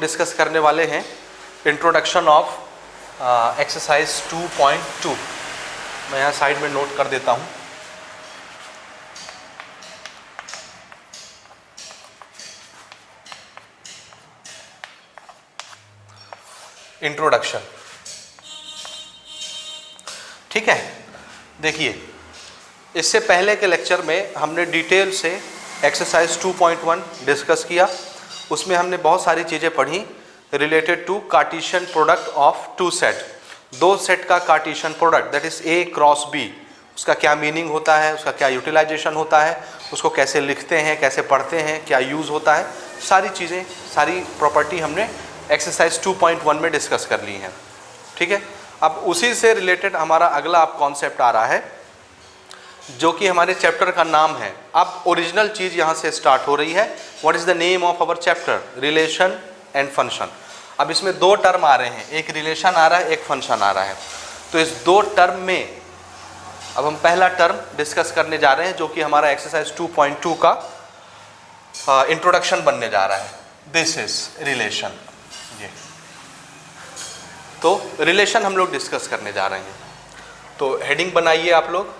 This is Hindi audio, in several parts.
लोग डिस्कस करने वाले हैं इंट्रोडक्शन ऑफ एक्सरसाइज 2.2। मैं यहाँ साइड में नोट कर देता हूँ। इंट्रोडक्शन, ठीक है। देखिए, इससे पहले के लेक्चर में हमने डिटेल से एक्सरसाइज 2.1 डिस्कस किया। उसमें हमने बहुत सारी चीज़ें पढ़ी related to Cartesian product of two set. दो सेट का Cartesian product that is A cross B, उसका क्या मीनिंग होता है, उसका क्या यूटिलाइजेशन होता है, उसको कैसे लिखते हैं, कैसे पढ़ते हैं, क्या यूज़ होता है, सारी चीज़ें, सारी प्रॉपर्टी हमने एक्सरसाइज 2.1 में डिस्कस कर ली हैं, ठीक है। अब उसी से रिलेटेड हमारा अगला अब कॉन्सेप्ट आ रहा है जो कि हमारे चैप्टर का नाम है। अब ओरिजिनल चीज़ यहाँ से स्टार्ट हो रही है। What is the name of our chapter? Relation and function. अब इसमें दो टर्म आ रहे हैं, एक रिलेशन आ रहा है, एक फंक्शन आ रहा है। तो इस दो टर्म में अब हम पहला टर्म डिस्कस करने जा रहे हैं जो कि हमारा एक्सरसाइज 2.2 का इंट्रोडक्शन बनने जा रहा है। This is relation. ये तो रिलेशन हम लोग डिस्कस करने जा रहे हैं। तो हेडिंग बनाइए आप लोग।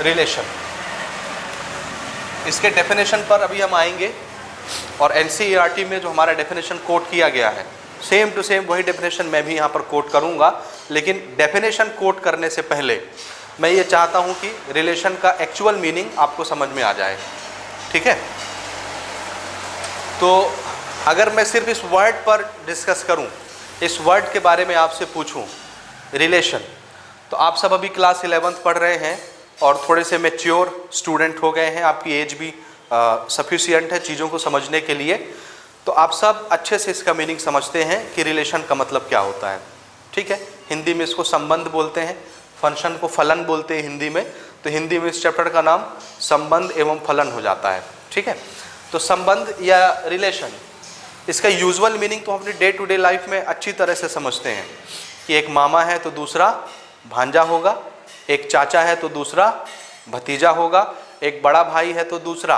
रिलेशन, इसके डेफिनेशन पर अभी हम आएंगे और एनसीईआरटी में जो हमारा डेफिनेशन कोट किया गया है सेम टू सेम वही डेफिनेशन मैं भी यहाँ पर कोट करूँगा। लेकिन डेफिनेशन कोट करने से पहले मैं ये चाहता हूँ कि रिलेशन का एक्चुअल मीनिंग आपको समझ में आ जाए, ठीक है। तो अगर मैं सिर्फ इस वर्ड पर डिस्कस करूँ, इस वर्ड के बारे में आपसे पूछूँ रिलेशन, तो आप सब अभी क्लास 11th पढ़ रहे हैं और थोड़े से मैच्योर स्टूडेंट हो गए हैं, आपकी एज भी सफिशिएंट है चीज़ों को समझने के लिए। तो आप सब अच्छे से इसका मीनिंग समझते हैं कि रिलेशन का मतलब क्या होता है, ठीक है। हिंदी में इसको संबंध बोलते हैं, फंक्शन को फलन बोलते हैं हिंदी में। तो हिंदी में इस चैप्टर का नाम संबंध एवं फलन हो जाता है, ठीक है। तो संबंध या रिलेशन, इसका यूजुअल मीनिंग तो हम अपनी डे टू डे लाइफ में अच्छी तरह से समझते हैं कि एक मामा है तो दूसरा भांजा होगा, एक चाचा है तो दूसरा भतीजा होगा, एक बड़ा भाई है तो दूसरा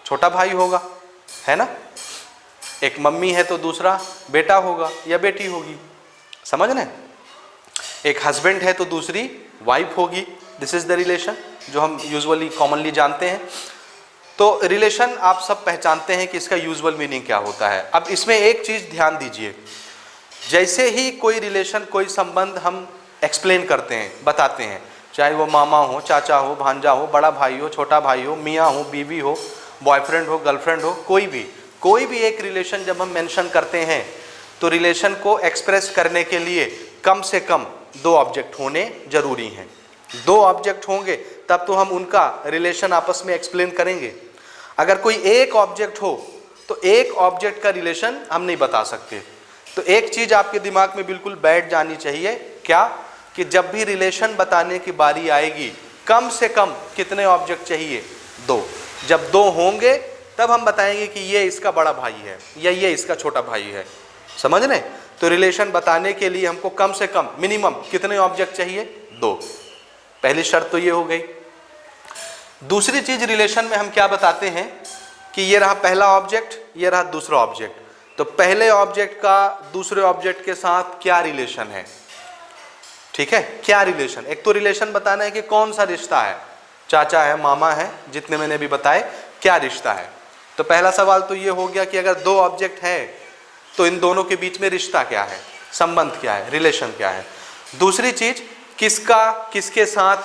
छोटा भाई होगा, है ना। एक मम्मी है तो दूसरा बेटा होगा या बेटी होगी, समझ रहे। एक हस्बैंड है तो दूसरी वाइफ होगी। दिस इज द रिलेशन जो हम यूजुअली कॉमनली जानते हैं। तो रिलेशन आप सब पहचानते हैं कि इसका यूजुअल मीनिंग क्या होता है। अब इसमें एक चीज़ ध्यान दीजिए, जैसे ही कोई रिलेशन, कोई संबंध हम एक्सप्लेन करते हैं, बताते हैं, चाहे वो मामा हो, चाचा हो, भांजा हो, बड़ा भाई हो, छोटा भाई हो, मियाँ हो, बीवी हो, बॉयफ्रेंड हो, गर्लफ्रेंड हो, कोई भी एक रिलेशन जब हम मेंशन करते हैं तो रिलेशन को एक्सप्रेस करने के लिए कम से कम दो ऑब्जेक्ट होने जरूरी हैं। दो ऑब्जेक्ट होंगे तब तो हम उनका रिलेशन आपस में एक्सप्लेन करेंगे। अगर कोई एक ऑब्जेक्ट हो तो एक ऑब्जेक्ट का रिलेशन हम नहीं बता सकते। तो एक चीज़ आपके दिमाग में बिल्कुल बैठ जानी चाहिए, क्या? कि जब भी रिलेशन बताने की बारी आएगी कम से कम कितने ऑब्जेक्ट चाहिए? दो। जब दो होंगे तब हम बताएंगे कि ये इसका बड़ा भाई है या ये इसका छोटा भाई है, समझ रहे। तो रिलेशन बताने के लिए हमको कम से कम मिनिमम कितने ऑब्जेक्ट चाहिए? दो। पहली शर्त तो ये हो गई। दूसरी चीज रिलेशन में हम क्या बताते हैं कि ये रहा पहला ऑब्जेक्ट, ये रहा दूसरा ऑब्जेक्ट। तो पहले ऑब्जेक्ट का दूसरे ऑब्जेक्ट के साथ क्या रिलेशन है, ठीक है। क्या रिलेशन? एक तो रिलेशन बताना है कि कौन सा रिश्ता है, चाचा है, मामा है, जितने मैंने भी बताए, क्या रिश्ता है। तो पहला सवाल तो ये हो गया कि अगर दो ऑब्जेक्ट है तो इन दोनों के बीच में रिश्ता क्या है, संबंध क्या है, रिलेशन क्या है। दूसरी चीज, किसका किसके साथ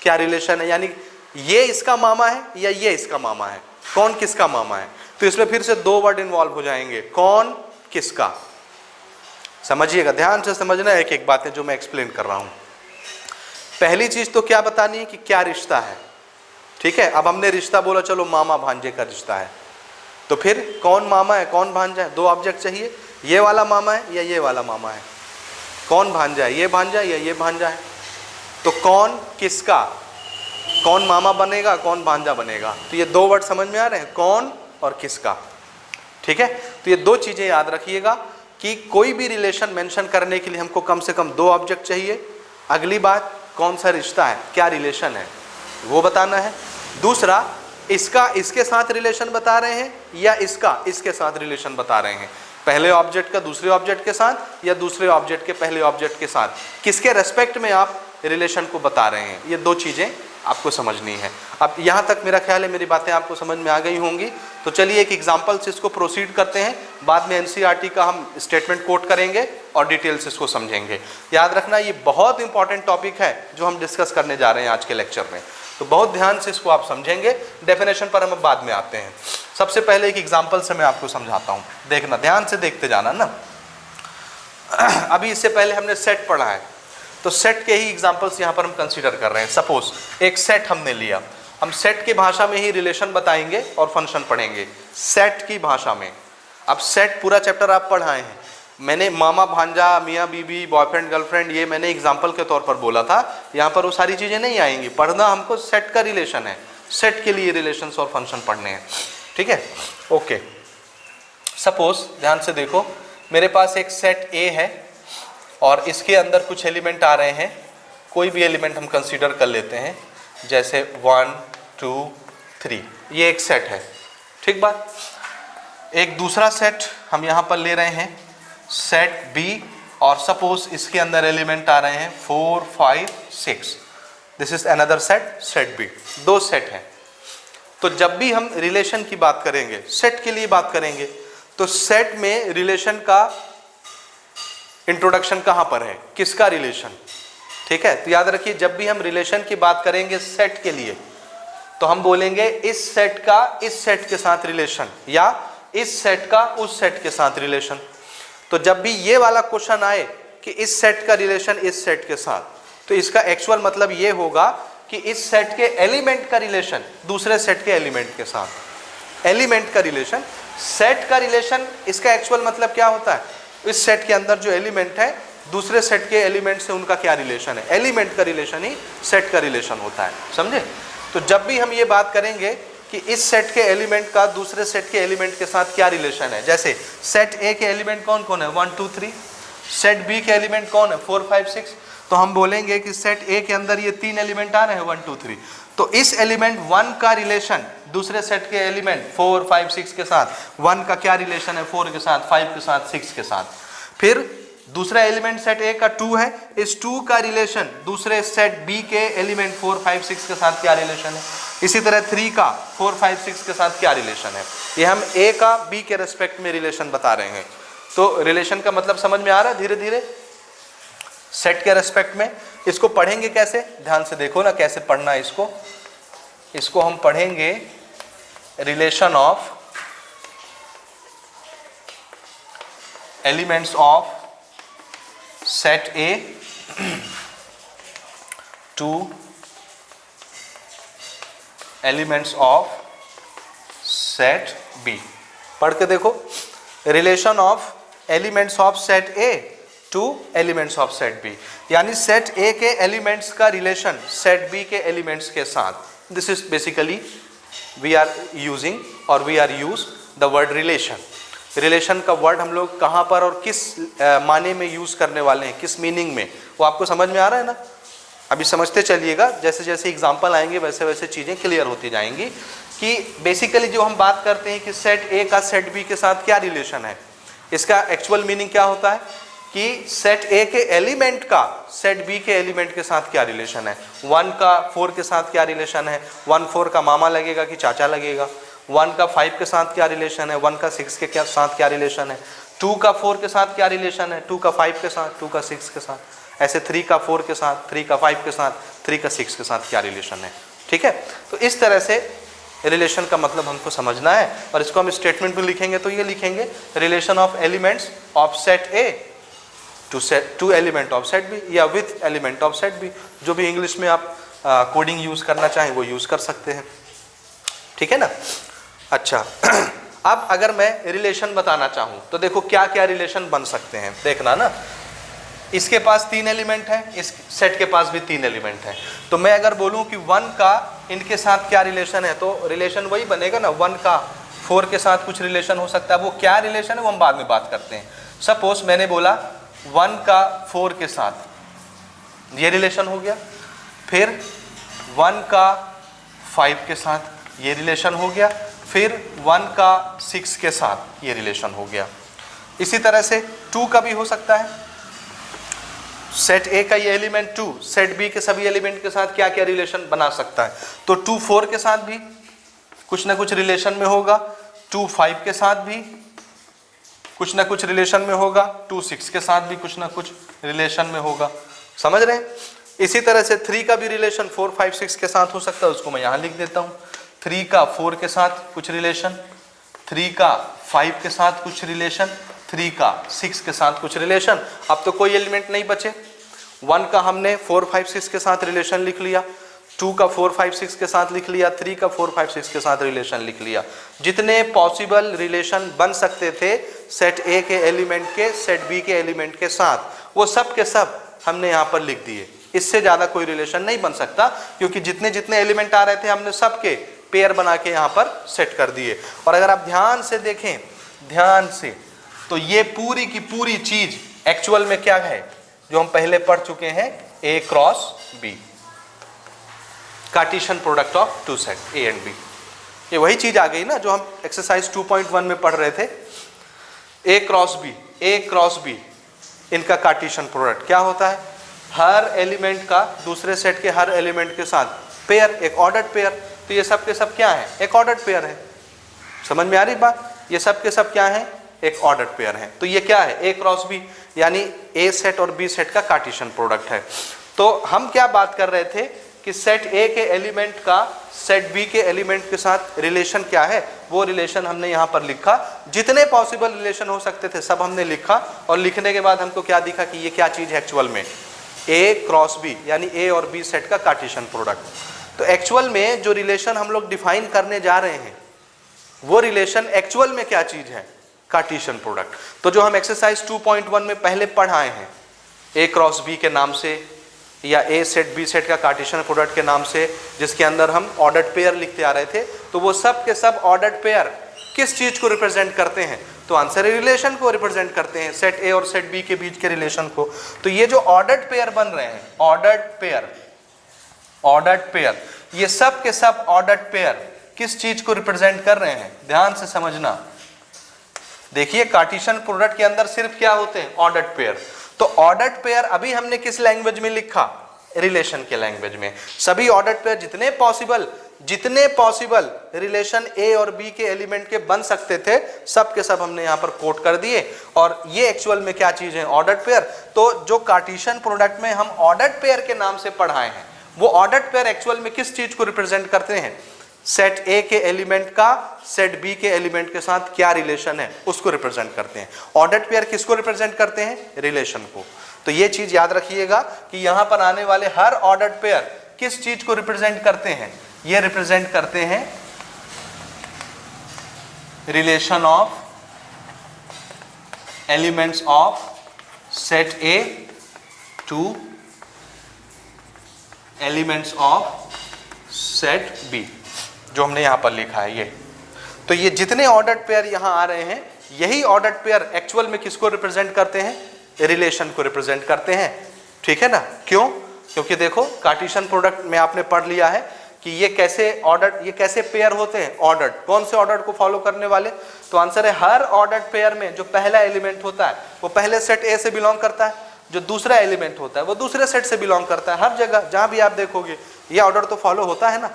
क्या रिलेशन है, यानी ये इसका मामा है या ये इसका मामा है, कौन किसका मामा है। तो इसमें फिर से दो वर्ड इन्वॉल्व हो जाएंगे, कौन किसका। समझिएगा, ध्यान से समझना एक एक बातें जो मैं एक्सप्लेन कर रहा हूं। पहली चीज तो क्या बतानी है कि क्या रिश्ता है, ठीक है। अब हमने रिश्ता बोला, चलो मामा भांजे का रिश्ता है, तो फिर कौन मामा है कौन भांजा है, दो ऑब्जेक्ट चाहिए। ये वाला मामा है या ये वाला मामा है, कौन भांजा है, ये भांजा है या ये भांजा है। तो कौन किसका, कौन मामा बनेगा कौन भांजा बनेगा। तो ये दो वर्ड समझ में आ रहे हैं, कौन और किसका, ठीक है। तो ये दो चीजें याद रखिएगा कि कोई भी रिलेशन मेंशन करने के लिए हमको कम से कम दो ऑब्जेक्ट चाहिए। अगली बात, कौन सा रिश्ता है, क्या रिलेशन है वो बताना है। दूसरा, इसका इसके साथ रिलेशन बता रहे हैं या इसका इसके साथ रिलेशन बता रहे हैं, पहले ऑब्जेक्ट का दूसरे ऑब्जेक्ट के साथ या दूसरे ऑब्जेक्ट के पहले ऑब्जेक्ट के साथ, किसके रेस्पेक्ट में आप रिलेशन को बता रहे हैं, ये दो चीज़ें आपको समझनी है। अब यहाँ तक मेरा ख्याल है मेरी बातें आपको समझ में आ गई होंगी। तो चलिए एक एग्जांपल से इसको प्रोसीड करते हैं, बाद में एनसीईआरटी का हम स्टेटमेंट कोट करेंगे और डिटेल से इसको समझेंगे। याद रखना ये बहुत इंपॉर्टेंट टॉपिक है जो हम डिस्कस करने जा रहे हैं आज के लेक्चर में, तो बहुत ध्यान से इसको आप समझेंगे। डेफिनेशन पर हम बाद में आते हैं। सबसे पहले एक एग्जाम्पल से मैं आपको समझाता हूँ, देखना, ध्यान से देखते जाना ना। अभी इससे पहले हमने सेट पढ़ा है, तो सेट के ही एग्जांपल्स यहाँ पर हम कंसीडर कर रहे हैं। सपोज एक सेट हमने लिया, हम सेट की भाषा में ही रिलेशन बताएंगे और फंक्शन पढ़ेंगे, सेट की भाषा में। अब सेट पूरा चैप्टर आप पढ़ाए हैं, मैंने मामा भांजा, मियाँ बीबी, बॉयफ्रेंड गर्लफ्रेंड, ये मैंने एग्जाम्पल के तौर पर बोला था। यहाँ पर वो सारी चीज़ें नहीं आएंगी, पढ़ना हमको सेट का रिलेशन है, सेट के लिए रिलेशंस और फंक्शन पढ़ने हैं, ठीक है। ओके, सपोज ध्यान से देखो, मेरे पास एक सेट ए है और इसके अंदर कुछ एलिमेंट आ रहे हैं, कोई भी एलिमेंट हम कंसीडर कर लेते हैं, जैसे 1 2 3, ये एक सेट है, ठीक बात। एक दूसरा सेट हम यहाँ पर ले रहे हैं, सेट बी, और सपोज इसके अंदर एलिमेंट आ रहे हैं 4 5 6, this is another set, set B. दो सेट हैं। तो जब भी हम रिलेशन की बात करेंगे, सेट के लिए बात करेंगे, तो सेट में रिलेशन का इंट्रोडक्शन कहाँ पर है, किसका रिलेशन, ठीक है। तो याद रखिए, जब भी हम रिलेशन की बात करेंगे सेट के लिए, तो हम बोलेंगे इस सेट का इस सेट के साथ रिलेशन, या इस सेट का उस सेट के साथ रिलेशन। तो जब भी ये वाला क्वेश्चन आए कि इस सेट का रिलेशन इस सेट के साथ, तो इसका एक्चुअल मतलब ये होगा कि इस सेट के एलिमेंट का रिलेशन दूसरे सेट के एलिमेंट के साथ। एलिमेंट का रिलेशन, सेट का रिलेशन, इसका एक्चुअल मतलब क्या होता है, इस सेट के अंदर जो एलिमेंट है दूसरे सेट के एलिमेंट से उनका क्या रिलेशन है। एलिमेंट का रिलेशन ही सेट का रिलेशन होता है, समझे। तो जब भी हम ये बात करेंगे कि इस सेट के एलिमेंट का दूसरे सेट के एलिमेंट के साथ क्या रिलेशन है, जैसे सेट ए के एलिमेंट कौन कौन है 1 2 3, सेट बी के एलिमेंट कौन है 4 5 6, तो हम बोलेंगे कि सेट ए के अंदर ये 3 एलिमेंट आ रहे हैं 1 2 3, तो इस एलिमेंट 1 का रिलेशन दूसरे सेट के एलिमेंट 4 5 6 के साथ, 1 का क्या रिलेशन है 4 के साथ, 5 के साथ, 6 के साथ। फिर दूसरा एलिमेंट सेट ए का 2 है, इस 2 का रिलेशन दूसरे सेट बी के एलिमेंट 4 5 6 के साथ क्या रिलेशन है। इसी तरह 3 का 4 5 6 के साथ क्या रिलेशन है। ये हम ए का बी के रेस्पेक्ट में रिलेशन बता रहे हैं। तो रिलेशन का मतलब समझ में आ रहा है धीरे धीरे, सेट के रेस्पेक्ट में। इसको पढ़ेंगे कैसे, ध्यान से देखो ना कैसे पढ़ना है इसको। इसको हम पढ़ेंगे relation of elements of set A to elements of set B. पढ़ के देखो, relation of elements of set A to elements of set B, यानी सेट ए के एलिमेंट्स का रिलेशन सेट बी के एलिमेंट्स के साथ। This is basically we are using और we are use the word relation. Relation का वर्ड हम लोग कहाँ पर और किस माने में यूज करने वाले हैं, किस मीनिंग में, वो आपको समझ में आ रहा है ना। अभी समझते चलिएगा, जैसे जैसे एग्जाम्पल आएंगे वैसे वैसे चीज़ें क्लियर होती जाएंगी कि बेसिकली जो हम बात करते हैं कि सेट ए का सेट बी के साथ क्या रिलेशन है, इसका एक्चुअल मीनिंग क्या होता है कि सेट ए के एलिमेंट का सेट बी के एलिमेंट के साथ क्या रिलेशन है। 1 का 4 के साथ क्या रिलेशन है, 1 4 का मामा लगेगा कि चाचा लगेगा। 1 का 5 के साथ क्या रिलेशन है, 1 का 6 के साथ क्या रिलेशन है। 2 का 4 के साथ क्या रिलेशन है, 2 का 5 के साथ, 2 का 6 के साथ। ऐसे 3 का 4 के साथ, 3 का 5 के साथ, 3 का 6 के साथ क्या रिलेशन है, ठीक है। तो इस तरह से रिलेशन का मतलब हमको समझना है, और इसको हम स्टेटमेंट में लिखेंगे तो ये लिखेंगे relation of elements of set A to element of set B, या with element of set B. जो भी इंग्लिश में आप कोडिंग यूज करना चाहें वो यूज कर सकते हैं, ठीक है ना। अच्छा, अब अगर मैं रिलेशन बताना चाहूँ तो देखो क्या क्या रिलेशन बन सकते हैं, देखना ना। इसके पास 3 एलिमेंट है, इस सेट के पास भी 3 एलिमेंट है। तो मैं अगर बोलूँ कि 1 का इनके साथ क्या रिलेशन है, तो रिलेशन वही बनेगा ना, 1 का 4 के साथ कुछ रिलेशन हो सकता है। वो क्या रिलेशन है वो हम बाद में बात करते हैं। सपोज मैंने बोला 1 का 4 के साथ ये रिलेशन हो गया, फिर 1 का 5 के साथ ये रिलेशन हो गया, फिर 1 का 6 के साथ ये रिलेशन हो गया। इसी तरह से 2 का भी हो सकता है, सेट ए का ये एलिमेंट 2 सेट बी के सभी एलिमेंट के साथ क्या क्या रिलेशन बना सकता है। तो 2 4 के साथ भी कुछ ना कुछ रिलेशन में होगा, 2 5 के साथ भी कुछ ना कुछ रिलेशन में होगा, 2 6 के साथ भी कुछ ना कुछ रिलेशन में होगा। समझ रहे हैं? इसी तरह से 3 का भी रिलेशन 4 5 6 के साथ हो सकता है, उसको मैं यहाँ लिख देता हूँ। 3 का 4 के साथ कुछ रिलेशन, 3 का 5 के साथ कुछ रिलेशन, 3 का 6 के साथ कुछ रिलेशन। अब तो कोई एलिमेंट नहीं बचे। 1 का हमने 4 5 6 के साथ रिलेशन लिख लिया, 2 का 4 5 6 के साथ लिख लिया, 3 का 4 5 6 के साथ रिलेशन लिख लिया। जितने पॉसिबल रिलेशन बन सकते थे सेट ए के एलिमेंट के सेट बी के एलिमेंट के साथ, वो सब के सब हमने यहाँ पर लिख दिए। इससे ज़्यादा कोई रिलेशन नहीं बन सकता, क्योंकि जितने जितने एलिमेंट आ रहे थे हमने सबके पेयर बना के यहाँ पर सेट कर दिए। और अगर आप ध्यान से देखें, ध्यान से, तो ये पूरी की पूरी चीज एक्चुअल में क्या है जो हम पहले पढ़ चुके हैं, A cross B, Cartesian product of two set A and B. ये वही चीज आ गई ना जो हम एक्सरसाइज 2.1 में पढ़ रहे थे। ए क्रॉस बी इनका कार्टेशियन प्रोडक्ट क्या होता है? हर एलिमेंट का दूसरे सेट के हर एलिमेंट के साथ पेयर, एक ऑर्डर्ड पेयर। तो ये सब के सब क्या है? एक ऑर्डर्ड पेयर है। समझ में आ रही बात? ये सब के सब क्या है? एक ऑर्डर्ड पेयर है। तो ये क्या है? ए क्रॉस बी, यानी ए सेट और बी सेट का कार्टेशियन प्रोडक्ट है। तो हम क्या बात कर रहे थे कि सेट ए के एलिमेंट का सेट बी के एलिमेंट के साथ रिलेशन क्या है, वो रिलेशन हमने यहाँ पर लिखा। जितने पॉसिबल रिलेशन हो सकते थे सब हमने लिखा, और लिखने के बाद हमको क्या दिखा कि ये क्या चीज़ है एक्चुअल में, ए क्रॉस बी, यानी ए और बी सेट का कार्टेशियन प्रोडक्ट। तो एक्चुअल में जो रिलेशन हम लोग डिफाइन करने जा रहे हैं वो रिलेशन एक्चुअल में क्या चीज़ है? Cartesian product. तो जो हम एक्सरसाइज 2.1 में पहले पढ़ाए हैं, ए क्रॉस बी के नाम से या ए सेट बी सेट का कार्टेशियन प्रोडक्ट के नाम से, जिसके अंदर हम ऑर्डर्ड पेयर लिखते आ रहे थे, तो वो सब के सब ऑर्डर्ड पेयर किस चीज को रिप्रेजेंट करते हैं? तो आंसर है रिलेशन को रिप्रेजेंट करते हैं, सेट ए और सेट बी के बीच के रिलेशन को। तो ये जो ऑर्डर्ड पेयर बन रहे हैं, ऑर्डर्ड पेयर, ये सब के सब ऑर्डर्ड पेयर किस चीज को रिप्रेजेंट कर रहे हैं? ध्यान से समझना। देखिए कार्टेशियन प्रोडक्ट के अंदर सिर्फ क्या होते हैं? Ordered pair. तो ऑर्डर्ड पेयर अभी हमने किस लैंग्वेज में लिखा? रिलेशन के लैंग्वेज में। सभी ऑर्डर्ड पेयर जितने पॉसिबल रिलेशन ए और बी के एलिमेंट के बन सकते थे सब के सब हमने यहाँ पर कोट कर दिए। और ये एक्चुअल में क्या चीज है? Ordered pair. तो जो कार्टेशियन प्रोडक्ट में हम ऑर्डर्ड पेयर के नाम से पढ़ाए हैं, वो ऑर्डर्ड पेयर एक्चुअल में किस चीज को रिप्रेजेंट करते हैं? सेट ए के एलिमेंट का सेट बी के एलिमेंट के साथ क्या रिलेशन है उसको रिप्रेजेंट करते हैं। ऑर्डर्ड पेयर किसको रिप्रेजेंट करते हैं? रिलेशन को। तो ये चीज याद रखिएगा कि यहां पर आने वाले हर ऑर्डर्ड पेयर किस चीज को रिप्रेजेंट करते हैं? ये रिप्रेजेंट करते हैं relation of elements of set A to elements of set B, जो हमने यहां पर लिखा है ये। तो ये जितने ऑर्डर्ड पेयर यहां आ रहे हैं, यही ऑर्डर्ड पेयर एक्चुअल में किसको रिप्रेजेंट करते हैं? रिलेशन को रिप्रेजेंट करते हैं। ठीक है ना? क्यों? क्योंकि देखो कार्टेशियन प्रोडक्ट में आपने पढ़ लिया है कि ये कैसे पेयर होते हैं? ऑर्डर्ड। कौन से ऑर्डर को फॉलो करने वाले? तो आंसर है हर ऑर्डर्ड पेयर में जो पहला एलिमेंट होता है वो पहले सेट ए से बिलोंग करता है, जो दूसरा एलिमेंट होता है वो दूसरे सेट से बिलोंग करता है। हर जगह जहां भी आप देखोगे ये ऑर्डर तो फॉलो होता है ना।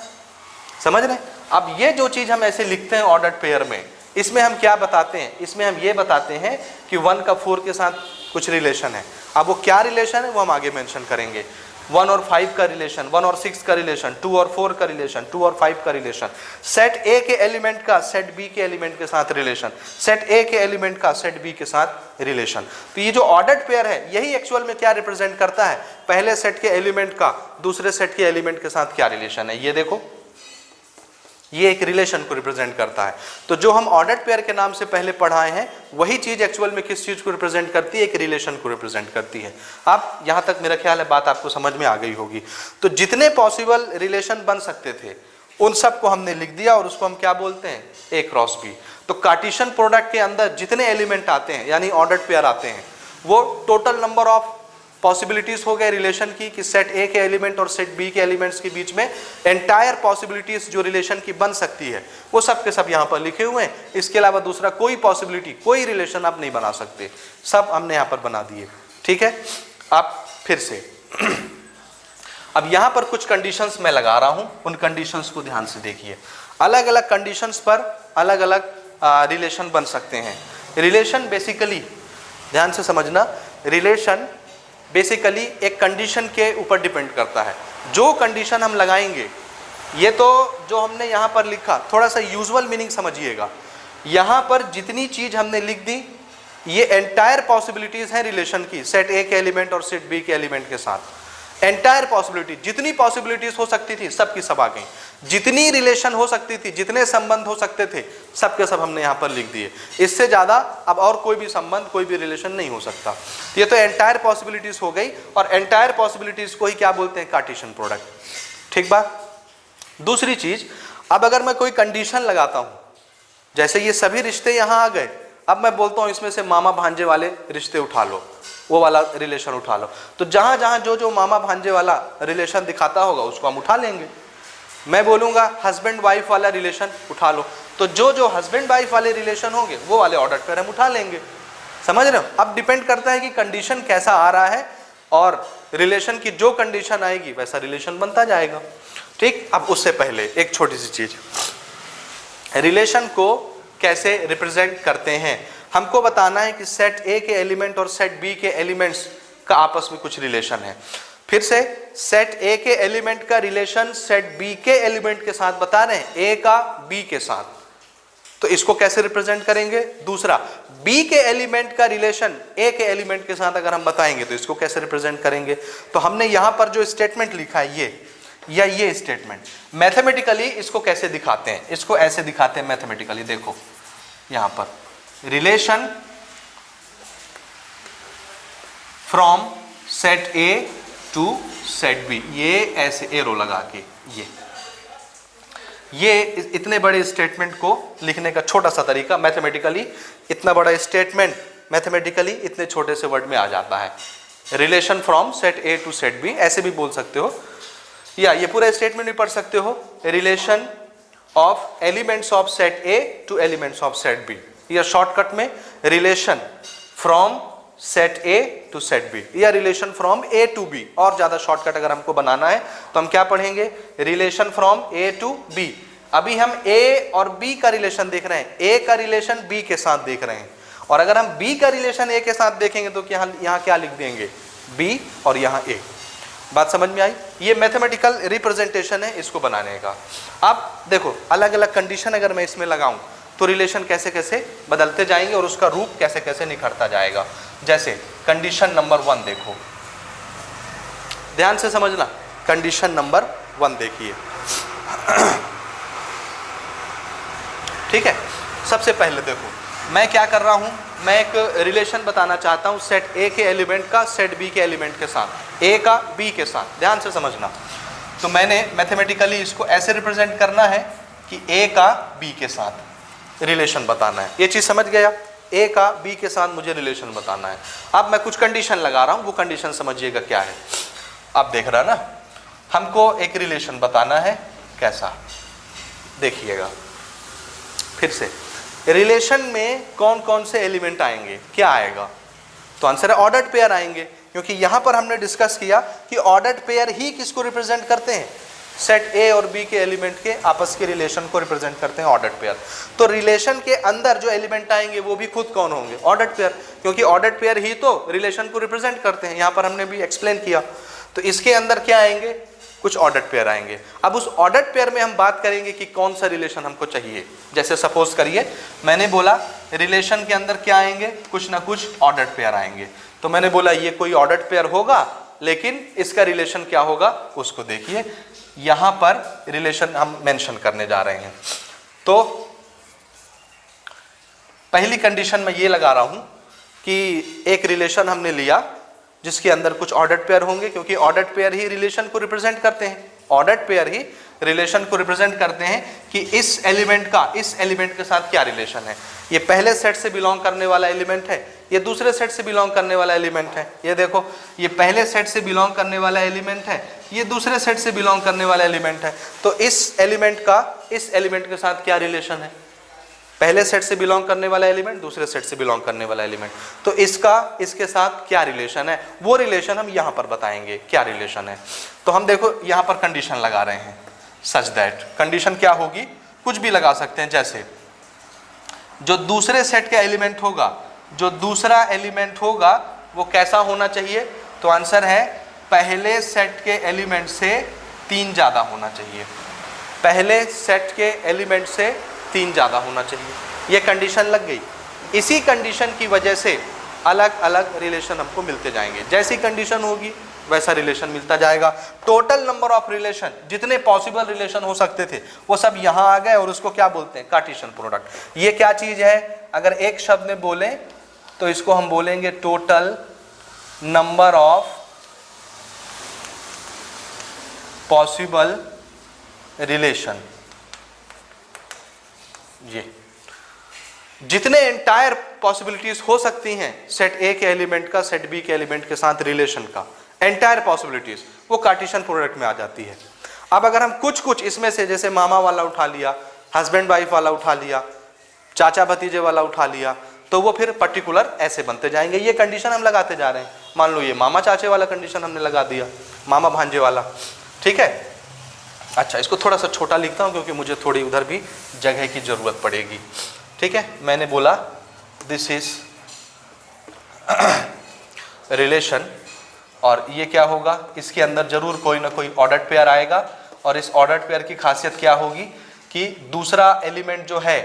समझ रहे हैं? अब ये जो चीज हम ऐसे लिखते हैं ऑर्डर्ड पेयर में, इसमें हम क्या बताते हैं? इसमें हम ये बताते हैं कि 1 का 4 के साथ कुछ रिलेशन है। अब वो क्या रिलेशन है वो हम आगे मेंशन करेंगे। 1 और 5 का रिलेशन, 1 और 6 का रिलेशन, 2 और 4 का रिलेशन, 2 और 5 का रिलेशन, सेट ए के एलिमेंट का सेट बी के एलिमेंट के साथ रिलेशन, सेट ए के एलिमेंट का सेट बी के साथ रिलेशन। तो ये जो ऑर्डर्ड पेयर है यही एक्चुअल में क्या रिप्रेजेंट करता है? पहले सेट के एलिमेंट का दूसरे सेट के एलिमेंट के साथ क्या रिलेशन है। ये देखो, ये एक रिलेशन को रिप्रेजेंट करता है। तो जो हम ऑर्डर्ड पेयर के नाम से पहले पढ़ाए हैं वही चीज एक्चुअल में किस चीज को रिप्रेजेंट करती है? एक रिलेशन को रिप्रेजेंट करती है। अब यहां तक मेरा ख्याल है बात आपको समझ में आ गई होगी। तो जितने पॉसिबल रिलेशन बन सकते थे उन सब को हमने लिख दिया और उसको हम क्या बोलते हैं? A cross B. तो कार्टेशियन प्रोडक्ट के अंदर जितने एलिमेंट आते हैं यानी ऑर्डर्ड पेयर आते हैं वो टोटल नंबर ऑफ पॉसिबिलिटीज हो गए रिलेशन की कि सेट ए के एलिमेंट और सेट बी के एलिमेंट्स के बीच में एंटायर पॉसिबिलिटीज जो रिलेशन की बन सकती है वो सब के सब यहाँ पर लिखे हुए हैं। इसके अलावा दूसरा कोई पॉसिबिलिटी, कोई रिलेशन आप नहीं बना सकते, सब हमने यहाँ पर बना दिए। ठीक है, आप फिर से अब यहाँ पर कुछ कंडीशंस मैं लगा रहा हूँ, उन कंडीशंस को ध्यान से देखिए। अलग अलग कंडीशंस पर अलग अलग रिलेशन बन सकते हैं। रिलेशन बेसिकली, ध्यान से समझना, रिलेशन बेसिकली एक कंडीशन के ऊपर डिपेंड करता है। जो कंडीशन हम लगाएंगे, ये तो जो हमने यहाँ पर लिखा, थोड़ा सा यूजुअल मीनिंग समझिएगा। यहाँ पर जितनी चीज हमने लिख दी ये एंटायर पॉसिबिलिटीज हैं रिलेशन की, सेट ए के एलिमेंट और सेट बी के एलिमेंट के साथ। एंटायर पॉसिबिलिटी, जितनी पॉसिबिलिटीज हो सकती थी सब की सब आ गई, जितनी रिलेशन हो सकती थी, जितने संबंध हो सकते थे सब के सब हमने यहाँ पर लिख दिए। इससे ज़्यादा अब और कोई भी संबंध, कोई भी रिलेशन नहीं हो सकता। ये तो एंटायर पॉसिबिलिटीज हो गई, और एंटायर पॉसिबिलिटीज को ही क्या बोलते हैं? Cartesian product. ठीक बात। दूसरी चीज, अब अगर मैं कोई कंडीशन लगाता हूँ, जैसे ये सभी रिश्ते यहाँ आ गए, अब मैं बोलता हूँ इसमें से मामा भांजे वाले रिश्ते उठा लो, वो वाला रिलेशन उठा लो, तो जहां जहां जो जो मामा भांजे वाला रिलेशन दिखाता होगा उसको हम उठा लेंगे। मैं बोलूंगा हस्बैंड वाइफ वाला रिलेशन उठा लो, तो जो जो हस्बैंड वाइफ वाले रिलेशन होंगे वो वाले ऑर्डर पर हम उठा लेंगे। समझ रहे हो? अब डिपेंड करता है कि कंडीशन कैसा आ रहा है, और रिलेशन की जो कंडीशन आएगी वैसा रिलेशन बनता जाएगा। ठीक। अब उससे पहले एक छोटी सी चीज, रिलेशन को कैसे रिप्रेजेंट करते हैं। हमको बताना है कि सेट ए के एलिमेंट और सेट बी के एलिमेंट्स का आपस में कुछ रिलेशन है। फिर से, सेट ए के एलिमेंट का रिलेशन सेट बी के एलिमेंट के साथ बता रहे हैं, ए का बी के साथ, तो इसको कैसे रिप्रेजेंट करेंगे। दूसरा, बी के एलिमेंट का रिलेशन ए के एलिमेंट के साथ अगर हम बताएंगे तो इसको कैसे रिप्रेजेंट करेंगे। तो हमने यहां पर जो स्टेटमेंट लिखा है ये स्टेटमेंट, मैथमेटिकली इसको कैसे दिखाते हैं, इसको ऐसे दिखाते हैं मैथमेटिकली। देखो यहां पर relation from set A to set B, ये ऐसे एरो लगा के, ये इतने बड़े स्टेटमेंट को लिखने का छोटा सा तरीका मैथमेटिकली, इतना बड़ा स्टेटमेंट मैथमेटिकली इतने छोटे से वर्ड में आ जाता है। Relation from set A to set B ऐसे भी बोल सकते हो, या ये पूरा स्टेटमेंट भी पढ़ सकते हो, relation of elements of set A to elements of set B, या शॉर्टकट में relation from set A to set B, या relation from A to B. और ज्यादा शॉर्टकट अगर हमको बनाना है तो हम क्या पढ़ेंगे, relation from A to B. अभी हम ए और बी का रिलेशन देख रहे हैं, ए का रिलेशन बी के साथ देख रहे हैं, और अगर हम बी का रिलेशन ए के साथ देखेंगे तो यहाँ क्या लिख देंगे, बी और यहाँ ए। बात समझ में आई? ये मैथमेटिकल रिप्रेजेंटेशन है इसको बनाने का। अब देखो अलग अलग कंडीशन अगर मैं इसमें लगाऊं तो रिलेशन कैसे कैसे बदलते जाएंगे और उसका रूप कैसे कैसे निखरता जाएगा। जैसे कंडीशन नंबर 1 देखो, ध्यान से समझना। कंडीशन नंबर 1 देखिए। ठीक है, सबसे पहले देखो मैं क्या कर रहा हूं, मैं एक रिलेशन बताना चाहता हूं सेट ए के एलिमेंट का सेट बी के एलिमेंट के साथ, ए का बी के साथ। ध्यान से समझना। तो मैंने मैथमेटिकली इसको ऐसे रिप्रेजेंट करना है कि ए का बी के साथ रिलेशन बताना है। ये चीज समझ गया? ए का बी के साथ मुझे रिलेशन बताना है। अब मैं कुछ कंडीशन लगा रहा हूं, वो कंडीशन समझिएगा क्या है। आप देख रहा ना, हमको एक रिलेशन बताना है, कैसा देखिएगा। फिर से, रिलेशन में कौन कौन से एलिमेंट आएंगे, क्या आएगा? तो आंसर है ऑर्डर्ड पेयर आएंगे, क्योंकि यहां पर हमने डिस्कस किया कि ऑर्डर्ड पेयर ही किसको रिप्रेजेंट करते हैं, सेट ए और बी के एलिमेंट के आपस के रिलेशन को रिप्रेजेंट करते हैं ऑर्डर्ड पेयर। तो रिलेशन के अंदर जो एलिमेंट आएंगे वो भी खुद कौन होंगे, ऑर्डर्ड पेयर, क्योंकि ऑर्डर्ड पेयर ही तो रिलेशन को रिप्रेजेंट करते हैं। यहां पर हमने भी एक्सप्लेन किया। तो इसके अंदर क्या आएंगे, कुछ ऑर्डर्ड पेयर आएंगे। अब उस ऑर्डर्ड पेयर में हम बात करेंगे कि कौन सा रिलेशन हमको चाहिए। जैसे सपोज करिए मैंने बोला रिलेशन के अंदर क्या आएंगे, कुछ ना कुछ ऑर्डर्ड पेयर आएंगे। तो मैंने बोला ये कोई ऑर्डर्ड पेयर होगा, लेकिन इसका रिलेशन क्या होगा उसको देखिए। यहां पर रिलेशन हम मेंशन करने जा रहे हैं। तो पहली कंडीशन मैं ये लगा रहा हूं कि एक रिलेशन हमने लिया जिसके अंदर कुछ ऑर्डर्ड पेयर होंगे, क्योंकि ऑर्डर्ड पेयर ही रिलेशन को रिप्रेजेंट करते हैं। ऑर्डर्ड पेयर ही रिलेशन को रिप्रेजेंट करते हैं कि इस एलिमेंट का इस एलिमेंट के साथ क्या रिलेशन है। ये पहले सेट से बिलोंग करने वाला एलिमेंट है, ये दूसरे सेट से बिलोंग करने वाला एलिमेंट है। ये देखो, ये पहले सेट से बिलोंग करने वाला एलिमेंट है, ये दूसरे सेट से बिलोंग करने वाला एलिमेंट है। तो इस एलिमेंट का इस एलिमेंट के साथ क्या रिलेशन है? पहले सेट से बिलोंग करने वाला एलिमेंट, दूसरे सेट से बिलोंग करने वाला एलिमेंट। तो इसका इसके साथ क्या रिलेशन है, वो रिलेशन हम यहां पर बताएंगे क्या रिलेशन है। तो हम देखो यहां पर कंडीशन लगा रहे हैं, सच दैट कंडीशन क्या होगी, कुछ भी लगा सकते हैं। जैसे जो दूसरे सेट का एलिमेंट होगा, जो दूसरा एलिमेंट होगा वो कैसा होना चाहिए? तो आंसर है पहले सेट के एलिमेंट से 3 ज्यादा होना चाहिए। पहले सेट के एलिमेंट से 3 ज्यादा होना चाहिए। ये कंडीशन लग गई। इसी कंडीशन की वजह से अलग अलग रिलेशन हमको मिलते जाएंगे। जैसी कंडीशन होगी वैसा रिलेशन मिलता जाएगा। टोटल नंबर ऑफ रिलेशन, जितने पॉसिबल रिलेशन हो सकते थे वो सब यहां आ गए और उसको क्या बोलते हैं? Cartesian product. ये क्या चीज है? अगर एक शब्द में बोले तो इसको हम बोलेंगे total number of possible relation. ये जितने एंटायर पॉसिबिलिटीज हो सकती हैं सेट ए के एलिमेंट का सेट बी के एलिमेंट के साथ रिलेशन का, एंटायर पॉसिबिलिटीज वो कार्टेशियन प्रोडक्ट में आ जाती है। अब अगर हम कुछ कुछ इसमें से, जैसे मामा वाला उठा लिया, हस्बैंड वाइफ वाला उठा लिया, चाचा भतीजे वाला उठा लिया, तो वो फिर पर्टिकुलर ऐसे बनते जाएंगे। ये कंडीशन हम लगाते जा रहे हैं। मान लो ये मामा चाचे वाला कंडीशन हमने लगा दिया, मामा भांजे वाला, ठीक है। अच्छा, इसको थोड़ा सा छोटा लिखता हूँ क्योंकि मुझे थोड़ी उधर भी जगह की जरूरत पड़ेगी, ठीक है। मैंने बोला दिस इज रिलेशन, और ये क्या होगा, इसके अंदर जरूर कोई ना कोई ऑर्डर्ड पेयर आएगा। और इस ऑर्डर्ड पेयर की खासियत क्या होगी कि दूसरा एलिमेंट जो है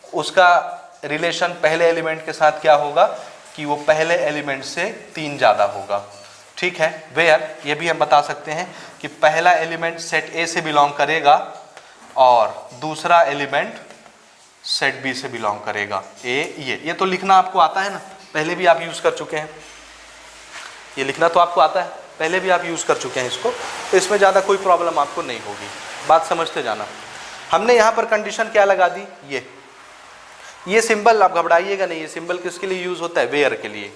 उसका रिलेशन पहले एलिमेंट के साथ क्या होगा कि वो पहले एलिमेंट से 3 ज्यादा होगा, ठीक है। वेयर ये भी हम बता सकते हैं कि पहला एलिमेंट सेट ए से बिलोंग करेगा और दूसरा एलिमेंट सेट बी से बिलोंग करेगा। ये तो लिखना आपको आता है ना, पहले भी आप यूज कर चुके हैं। ये लिखना तो आपको आता है, पहले भी आप यूज कर चुके हैं इसको, तो इसमें ज़्यादा कोई प्रॉब्लम आपको नहीं होगी। बात समझते जाना। हमने यहाँ पर कंडीशन क्या लगा दी, ये सिंबल, आप घबराइएगा नहीं, ये सिंबल किसके लिए यूज होता है? वेयर के लिए,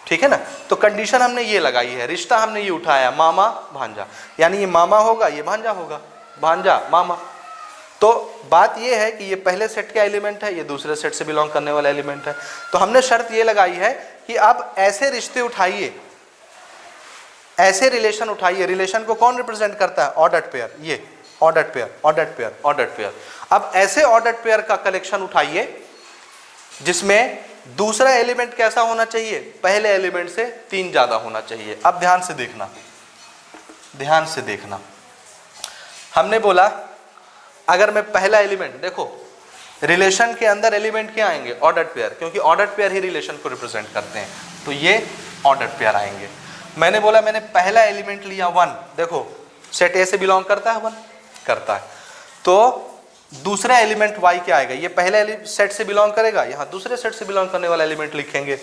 ठीक है ना। तो कंडीशन हमने ये लगाई है, रिश्ता हमने ये उठाया मामा भांजा, यानी ये मामा होगा ये भांजा होगा, भांजा मामा। तो बात ये है कि ये पहले सेट का एलिमेंट है, ये दूसरे सेट से बिलोंग करने वाला एलिमेंट है। तो हमने शर्त ये लगाई है कि आप ऐसे रिश्ते उठाइए, ऐसे रिलेशन उठाइए। रिलेशन को कौन रिप्रेजेंट करता है? Ordered pair. ये ordered pair, ordered pair, ordered pair. अब ऐसे ऑर्डर्ड पेयर का कलेक्शन उठाइए जिसमें दूसरा एलिमेंट कैसा होना चाहिए? पहले एलिमेंट से 3 ज्यादा होना चाहिए। अब ध्यान से देखना, ध्यान से देखना। हमने बोला अगर मैं पहला एलिमेंट, देखो रिलेशन के अंदर एलिमेंट क्या आएंगे? ऑर्डर्ड पेयर, क्योंकि ऑर्डर्ड पेयर ही रिलेशन को रिप्रेजेंट करते हैं, तो ये ऑर्डर्ड पेयर आएंगे। मैंने बोला मैंने पहला एलिमेंट लिया 1, देखो सेट ए से बिलोंग करता है 1, करता है। तो दूसरा एलिमेंट y क्या आएगा? ये पहले सेट से बिलोंग करेगा, यहाँ दूसरे सेट से बिलोंग करने वाला एलिमेंट लिखेंगे।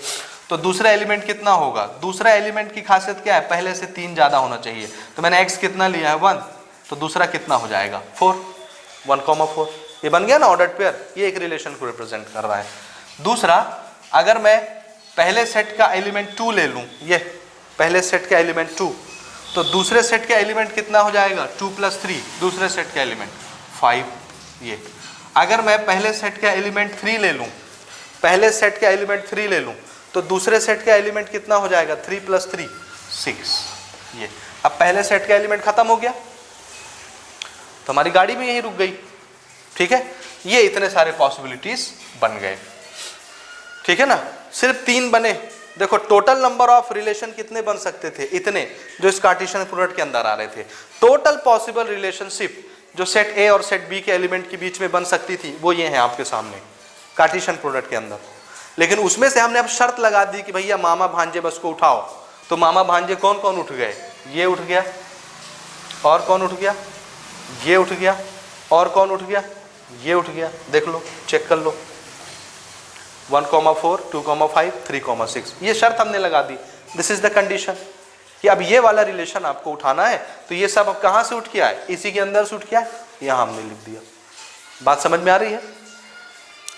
तो दूसरा एलिमेंट कितना होगा? दूसरा एलिमेंट की खासियत क्या है? पहले से 3 ज्यादा होना चाहिए। तो मैंने x कितना लिया है? 1, तो दूसरा कितना हो जाएगा? 4, 1,4। ये बन गया ना ऑर्डर्ड पेयर। ये एक रिलेशन को रिप्रेजेंट कर रहा है। दूसरा, अगर मैं पहले सेट का एलिमेंट 2 ले लूं, ये पहले सेट का एलिमेंट 2, तो दूसरे सेट का एलिमेंट कितना हो जाएगा? 2 + 3, दूसरे सेट का एलिमेंट 5। ये अगर मैं पहले सेट का एलिमेंट 3 ले लूं, पहले सेट का एलिमेंट 3 ले लूं, तो दूसरे सेट का एलिमेंट कितना हो जाएगा? 3 + 3 6। ये अब पहले सेट का एलिमेंट खत्म हो गया तो हमारी गाड़ी भी यहीं रुक गई, ठीक है। ये इतने सारे पॉसिबिलिटीज बन गए, ठीक है ना। सिर्फ 3 बने। देखो टोटल नंबर ऑफ रिलेशन कितने बन सकते थे? इतने, जो इस कार्टेशियन प्रोडक्ट के अंदर आ रहे थे। टोटल पॉसिबल रिलेशनशिप जो सेट ए और सेट बी के एलिमेंट के बीच में बन सकती थी वो ये है आपके सामने कार्टेशियन प्रोडक्ट के अंदर। लेकिन उसमें से हमने अब शर्त लगा दी कि भैया मामा भांजे बस को उठाओ। तो मामा भांजे कौन कौन उठ गए? ये उठ गया, और कौन उठ गया? ये उठ गया, और कौन उठ गया? ये उठ गया। देख लो, चेक कर लो, 1,4, 2,5, 3,6। ये शर्त हमने लगा दी। दिस इज द कंडीशन, कि अब ये वाला रिलेशन आपको उठाना है, तो ये सब अब कहाँ से उठ के आए, इसी के अंदर से उठ के आए, यहाँ हमने लिख दिया। बात समझ में आ रही है,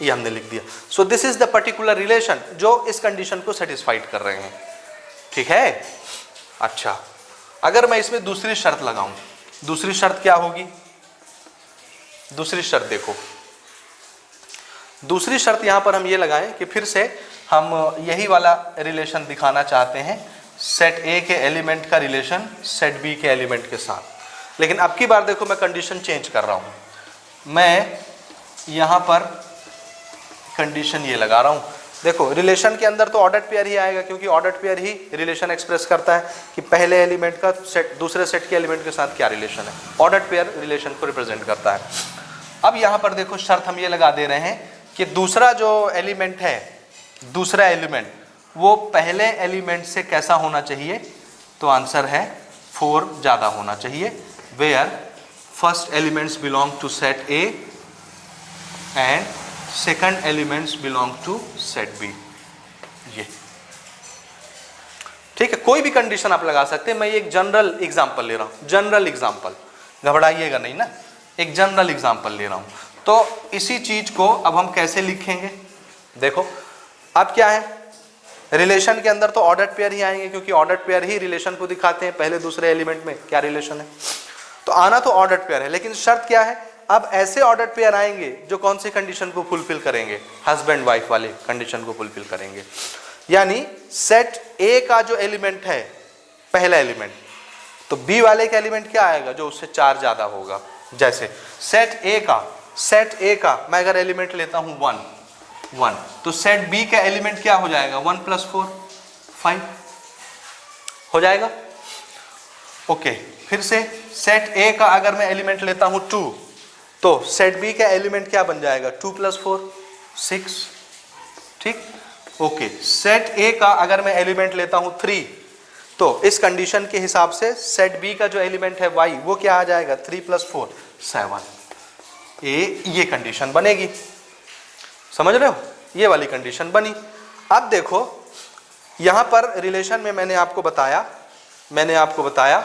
ये हमने लिख दिया। सो this is the particular relation जो इस कंडीशन को सेटिस्फाइड कर रहे हैं, ठीक है। अच्छा, अगर मैं इसमें दूसरी शर्त लगाऊं, दूसरी शर्त क्या होगी, दूसरी शर्त देखो, दूसरी शर्त यहां पर हम ये लगाएं कि फिर से हम यही वाला रिलेशन दिखाना चाहते हैं, सेट ए के एलिमेंट का रिलेशन सेट बी के एलिमेंट के साथ। लेकिन अब की बार देखो मैं कंडीशन चेंज कर रहा हूं, मैं यहां पर कंडीशन ये लगा रहा हूं, देखो रिलेशन के अंदर तो ऑर्डर्ड पेयर ही आएगा, क्योंकि ऑर्डर्ड पेयर ही रिलेशन एक्सप्रेस करता है कि पहले एलिमेंट का सेट दूसरे सेट के एलिमेंट के साथ क्या रिलेशन है। ऑर्डर्ड पेयर रिलेशन को रिप्रेजेंट करता है। अब यहां पर देखो शर्त हम ये लगा दे रहे हैं कि दूसरा जो एलिमेंट है, दूसरा एलिमेंट वो पहले एलिमेंट से कैसा होना चाहिए, तो आंसर है 4 ज़्यादा होना चाहिए। Where first elements belong to set A and second elements belong to set B, ये ठीक है। कोई भी कंडीशन आप लगा सकते हैं, मैं एक जनरल एग्जांपल ले रहा हूं, जनरल एग्जांपल, घबराइएगा नहीं ना, एक जनरल एग्जांपल ले रहा हूं। तो इसी चीज को अब हम कैसे लिखेंगे, देखो अब क्या है, रिलेशन के अंदर तो ऑर्डर्ड पेयर ही आएंगे, क्योंकि ऑर्डर्ड पेयर ही रिलेशन को दिखाते हैं, पहले दूसरे एलिमेंट में क्या रिलेशन है, तो आना तो ऑर्डर्ड पेयर है। लेकिन शर्त क्या है, अब ऐसे ऑर्डर्ड पेयर आएंगे जो कौन सी कंडीशन को फुलफिल करेंगे, हस्बैंड वाइफ वाले कंडीशन को फुलफिल करेंगे। यानी सेट ए का जो एलिमेंट है पहला एलिमेंट, तो बी वाले का एलिमेंट क्या आएगा, जो उससे 4 ज्यादा होगा। जैसे सेट ए का मैं अगर एलिमेंट लेता हूं 1 तो सेट बी का एलिमेंट क्या हो जाएगा, 1 + 4 5 हो जाएगा। ओके, फिर से सेट ए का अगर मैं एलिमेंट लेता हूं 2 तो सेट बी का एलिमेंट क्या बन जाएगा, 2 + 4 6, ठीक। ओके, सेट ए का अगर मैं एलिमेंट लेता हूं 3 तो इस कंडीशन के हिसाब से सेट बी का जो एलिमेंट है y वो क्या आ जाएगा, 3 + 4 7, ये कंडीशन बनेगी। समझ रहे हो, ये वाली कंडीशन बनी। अब देखो यहां पर रिलेशन में मैंने आपको बताया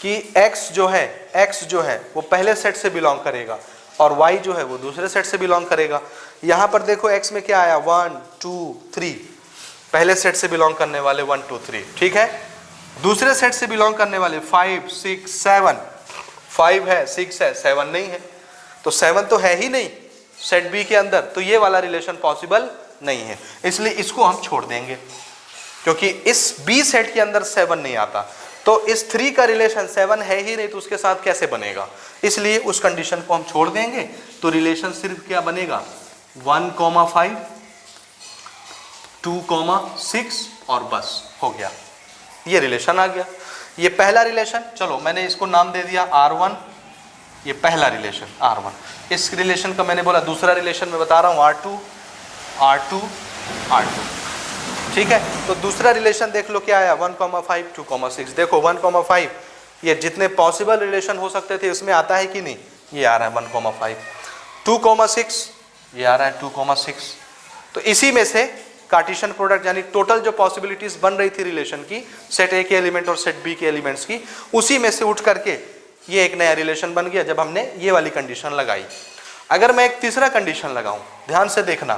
कि x जो है वो पहले सेट से बिलोंग करेगा और y जो है वो दूसरे सेट से बिलोंग करेगा। यहां पर देखो x में क्या आया, 1 2 3, पहले सेट से बिलोंग करने वाले 1 2 3, ठीक है। दूसरे सेट से बिलोंग करने वाले 5 6 7, 5 है 6 है 7 नहीं है, तो 7 तो है ही नहीं सेट बी के अंदर, तो ये वाला रिलेशन पॉसिबल नहीं है, इसलिए इसको हम छोड़ देंगे, क्योंकि इस बी सेट के अंदर 7 नहीं आता, तो इस 3 का रिलेशन 7 है ही नहीं, तो उसके साथ कैसे बनेगा, इसलिए उस कंडीशन को हम छोड़ देंगे। तो रिलेशन सिर्फ क्या बनेगा, 1,5 2,6 और बस हो गया, ये रिलेशन आ गया। ये पहला रिलेशन, चलो मैंने इसको नाम दे दिया R1, ये पहला रिलेशन R1। इस रिलेशन का मैंने बोला दूसरा रिलेशन में बता रहा हूँ R2, ठीक है। तो दूसरा रिलेशन देख लो क्या आया, 1,5 2,6। देखो 1,5 ये जितने पॉसिबल रिलेशन हो सकते थे उसमें आता है कि नहीं, ये आ रहा है 1,5, 2,6 ये आ रहा है 2,6। तो इसी में से कार्टेशियन प्रोडक्ट यानी टोटल जो पॉसिबिलिटीज बन रही थी रिलेशन की, सेट ए के एलिमेंट और सेट बी के एलिमेंट्स की, उसी में से उठ करके ये एक नया रिलेशन बन गया जब हमने ये वाली कंडीशन लगाई। अगर मैं एक तीसरा कंडीशन लगाऊं, ध्यान से देखना,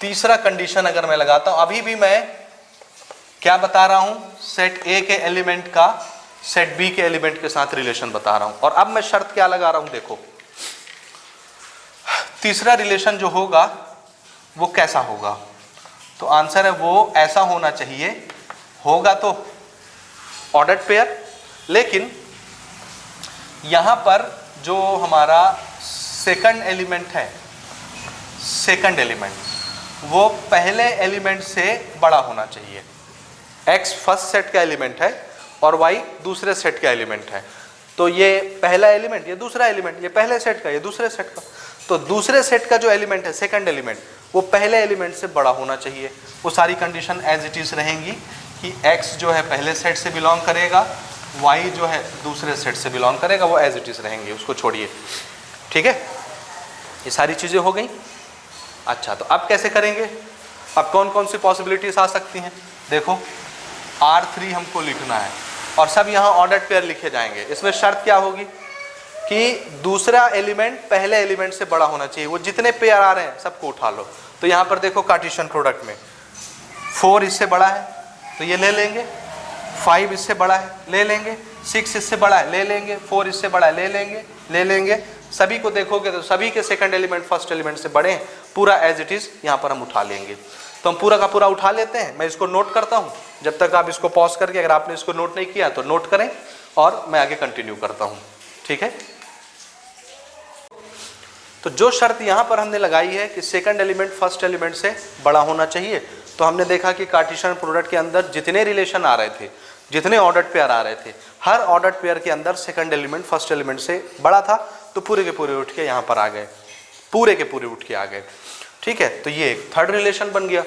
तीसरा कंडीशन अगर मैं लगाता हूं, अभी भी मैं क्या बता रहा हूं, सेट ए के एलिमेंट का सेट बी के एलिमेंट के साथ रिलेशन बता रहा हूं, और अब मैं शर्त क्या लगा रहा हूं, देखो तीसरा रिलेशन जो होगा वो कैसा होगा, तो आंसर है वो ऐसा होना चाहिए, होगा तो ऑर्डर्ड पेयर, लेकिन यहां पर जो हमारा सेकंड एलिमेंट है, सेकंड एलिमेंट वो पहले एलिमेंट से बड़ा होना चाहिए। x फर्स्ट सेट का एलिमेंट है और y दूसरे सेट का एलिमेंट है, तो ये पहला एलिमेंट, ये दूसरा एलिमेंट, ये पहले सेट का, ये दूसरे सेट का, तो दूसरे सेट का जो एलिमेंट है सेकंड एलिमेंट वो पहले एलिमेंट से बड़ा होना चाहिए। वो सारी कंडीशन एज इट इज रहेंगी कि x जो है पहले सेट से बिलोंग करेगा, y जो है दूसरे सेट से बिलोंग करेगा, वो एज इट इज रहेंगे, उसको छोड़िए, ठीक है। ये सारी चीज़ें हो गई। अच्छा, तो अब कैसे करेंगे, अब कौन कौन सी पॉसिबिलिटीज आ सकती हैं, देखो R3 हमको लिखना है और सब यहाँ ऑर्डर्ड पेयर लिखे जाएंगे। इसमें शर्त क्या होगी कि दूसरा एलिमेंट पहले एलिमेंट से बड़ा होना चाहिए। वो जितने पेयर आ रहे हैं सबको उठा लो। तो यहाँ पर देखो कार्टेशियन प्रोडक्ट में 4 इससे बड़ा है तो ये ले लेंगे, 5 इससे बड़ा है ले लेंगे, 6 इससे बड़ा है ले लेंगे, 4 इससे बड़ा है ले लेंगे। सभी को देखोगे तो सभी के सेकंड एलिमेंट फर्स्ट एलिमेंट से बड़े हैं, पूरा एज इट इज़ यहाँ पर हम उठा लेंगे। तो हम पूरा का पूरा उठा लेते हैं। मैं इसको नोट करता हूँ, जब तक आप इसको पॉज करके, अगर आपने इसको नोट नहीं किया तो नोट करें और मैं आगे कंटिन्यू करता हूँ, ठीक है। तो जो शर्त यहाँ पर हमने लगाई है कि सेकंड एलिमेंट फर्स्ट एलिमेंट से बड़ा होना चाहिए, तो हमने देखा कि कार्टेशियन प्रोडक्ट के अंदर जितने रिलेशन आ रहे थे, जितने ऑर्डर्ड पेयर आ रहे थे, हर ऑर्डर्ड पेयर के अंदर सेकंड एलिमेंट फर्स्ट एलिमेंट से बड़ा था। तो पूरे के पूरे उठ के यहाँ पर आ गए, पूरे के पूरे उठ के आ गए, ठीक है। तो ये एक थर्ड रिलेशन बन गया,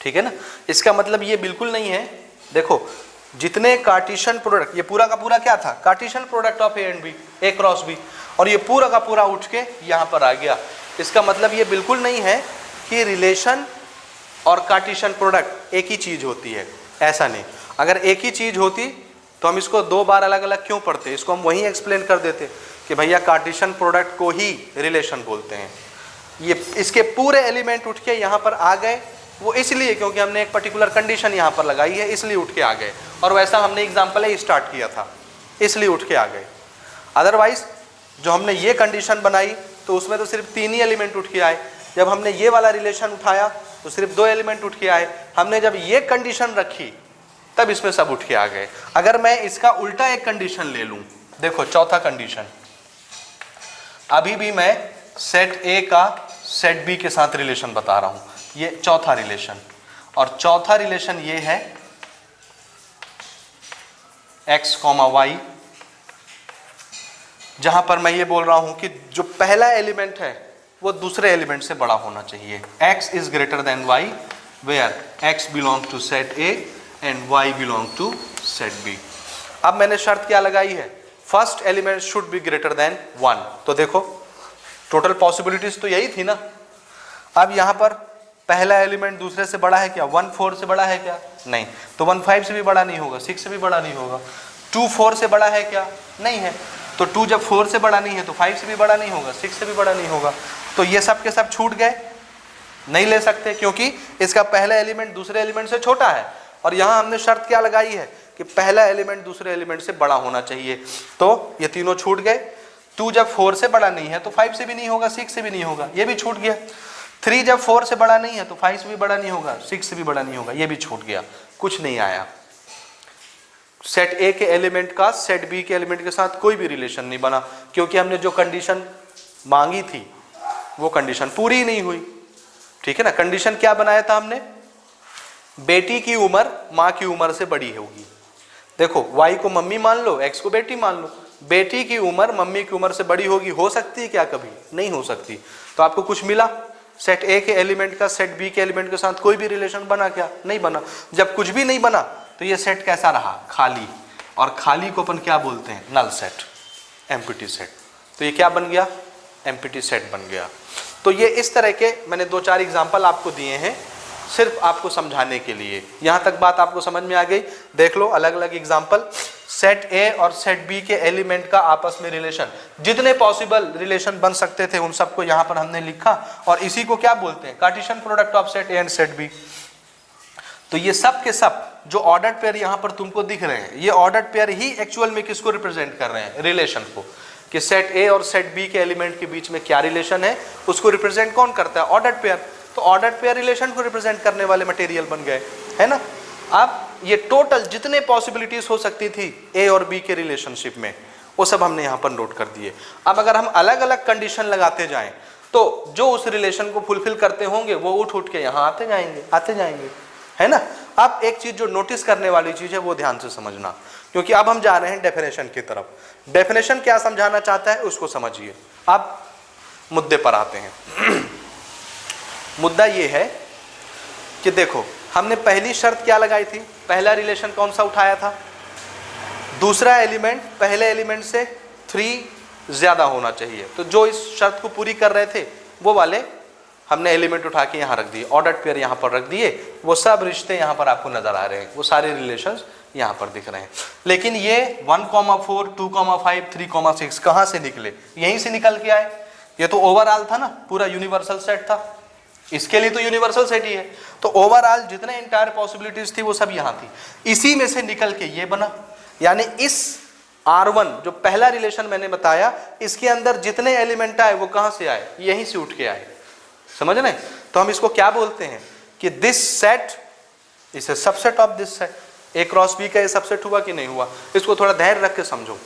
ठीक है ना। इसका मतलब ये बिल्कुल नहीं है, देखो जितने कार्टेशियन प्रोडक्ट, ये पूरा का पूरा क्या था, Cartesian product of A and B, A cross B, और ये पूरा का पूरा उठ के यहाँ पर आ गया। इसका मतलब ये बिल्कुल नहीं है कि रिलेशन और कार्टेशियन प्रोडक्ट एक ही चीज़ होती है, ऐसा नहीं। अगर एक ही चीज़ होती तो हम इसको 2 बार अलग अलग क्यों पढ़ते, इसको हम वहीं एक्सप्लेन कर देते कि भैया कार्टेशियन प्रोडक्ट को ही रिलेशन बोलते हैं। ये इसके पूरे एलिमेंट उठ के यहाँ पर आ गए, वो इसलिए क्योंकि हमने एक पर्टिकुलर कंडीशन यहाँ पर लगाई है, इसलिए उठ के आ गए। और वैसा हमने एग्जाम्पल ही स्टार्ट किया था, इसलिए उठ के आ गए। अदरवाइज जो हमने ये कंडीशन बनाई तो उसमें तो सिर्फ 3 ही एलिमेंट उठ के आए। जब हमने ये वाला रिलेशन उठाया तो सिर्फ 2 एलिमेंट उठ के आए। हमने जब ये कंडीशन रखी तब इसमें सब उठ के आ गए। अगर मैं इसका उल्टा एक कंडीशन ले लूं, देखो चौथा कंडीशन, अभी भी मैं सेट ए का सेट बी के साथ रिलेशन बता रहा हूं, ये चौथा रिलेशन। और चौथा रिलेशन ये है x, y, जहां पर मैं ये बोल रहा हूं कि जो पहला एलिमेंट है वो दूसरे एलिमेंट से बड़ा होना चाहिए। x is greater than y where x belong to set a and y belong to set b। अब मैंने शर्त क्या लगाई है, first element should be greater than 1। तो देखो टोटल पॉसिबिलिटीज तो यही थी ना। अब यहां पर पहला एलिमेंट दूसरे से बड़ा है क्या, 1 4 से बड़ा है क्या, नहीं। तो 1 5 से भी बड़ा नहीं होगा, 6 से भी बड़ा नहीं होगा। 2 4 से बड़ा है क्या, नहीं है। तो 2 जब 4 से बड़ा नहीं है तो 5 से भी बड़ा नहीं होगा, 6 से भी बड़ा नहीं होगा। तो ये सब के सब छूट गए, नहीं ले सकते, क्योंकि इसका पहला एलिमेंट दूसरे एलिमेंट से छोटा है। और यहाँ हमने शर्त क्या लगाई है कि पहला एलिमेंट दूसरे एलिमेंट से बड़ा होना चाहिए। तो ये तीनों छूट गए। 2 जब 4 से बड़ा नहीं है तो 5 से भी नहीं होगा, 6 से भी नहीं होगा, ये भी छूट गया। 3 जब 4 से बड़ा नहीं है तो 5 से भी बड़ा नहीं होगा, 6 से भी बड़ा नहीं होगा, ये भी छूट गया, कुछ नहीं आया। सेट ए के एलिमेंट का सेट बी के एलिमेंट के साथ कोई भी रिलेशन नहीं बना, क्योंकि हमने जो कंडीशन मांगी थी वो कंडीशन पूरी नहीं हुई, ठीक है ना। कंडीशन क्या बनाया था हमने, बेटी की उम्र माँ की उम्र से बड़ी होगी। देखो y को मम्मी मान लो, x को बेटी मान लो। बेटी की उम्र मम्मी की उम्र से बड़ी होगी, हो सकती है क्या, कभी नहीं हो सकती। तो आपको कुछ मिला, सेट ए के एलिमेंट का सेट बी के एलिमेंट के साथ कोई भी रिलेशन बना क्या, नहीं बना। जब कुछ भी नहीं बना तो ये सेट कैसा रहा, खाली। और खाली को अपन क्या बोलते हैं, नल सेट, एम्प्टी सेट। तो ये क्या बन गया, एम्प्टी सेट बन गया। तो ये इस तरह के मैंने 2-4 एग्जाम्पल आपको दिए हैं सिर्फ आपको समझाने के लिए। यहाँ तक बात आपको समझ में आ गई। देख लो अलग अलग एग्जाम्पल, सेट ए और सेट बी के एलिमेंट का आपस में रिलेशन, जितने पॉसिबल रिलेशन बन सकते थे उन सबको यहाँ पर हमने लिखा। और इसी को क्या बोलते हैं, Cartesian product of set A and set B. तो ये सब के सब जो ऑर्डर्ड पेयर यहाँ पर तुमको दिख रहे हैं, ये ऑर्डर्ड पेयर ही एक्चुअल में किसको रिप्रेजेंट कर रहे हैं, रिलेशन को। कि सेट ए और सेट बी के एलिमेंट के बीच में क्या रिलेशन है, उसको रिप्रेजेंट कौन करता है, ऑर्डर्ड पेयर। तो ऑर्डर्ड पेयर रिलेशन को रिप्रेजेंट करने वाले मटेरियल बन गए, है ना। अब ये टोटल जितने पॉसिबिलिटीज हो सकती थी ए और बी के रिलेशनशिप में, वो सब हमने यहाँ पर नोट कर दिए। अब अगर हम अलग अलग कंडीशन लगाते जाएं तो जो उस रिलेशन को फुलफिल करते होंगे वो उठ के यहाँ आते जाएंगे, है ना। अब एक चीज जो नोटिस करने वाली चीज है वो ध्यान से समझना, क्योंकि अब हम जा रहे हैं डेफिनेशन की तरफ। डेफिनेशन क्या समझाना चाहता है उसको समझिए। अब मुद्दे पर आते हैं। मुद्दा ये है कि देखो हमने पहली शर्त क्या लगाई थी, पहला रिलेशन कौन सा उठाया था, दूसरा एलिमेंट पहले एलिमेंट से 3 ज्यादा होना चाहिए। तो जो इस शर्त को पूरी कर रहे थे वो वाले हमने एलिमेंट उठा के यहाँ रख दिए, ऑर्डर्ड पेयर यहाँ पर रख दिए, वो सब रिश्ते यहाँ पर आपको नजर आ रहे हैं, वो सारे रिलेशंस यहाँ पर दिख रहे हैं। लेकिन ये 1,4, 2,5, 3,6 कहाँ से निकले? यहीं से निकल के आए। ये तो ओवरऑल था ना, पूरा यूनिवर्सल सेट था, इसके लिए तो यूनिवर्सल सेट ही है। तो ओवरऑल जितने इंटायर पॉसिबिलिटीज थी वो सब यहाँ थी, इसी में से निकल के ये बना। यानी इस R1 जो पहला रिलेशन मैंने बताया, इसके अंदर जितने एलिमेंट आए वो कहाँ से आए? यहीं से उठ के आए। समझ रहे? तो हम इसको क्या बोलते हैं कि this set is a subset of this set. A cross B का ये सबसेट हुआ कि नहीं हुआ? इसको थोड़ा धैर्य रख के समझो।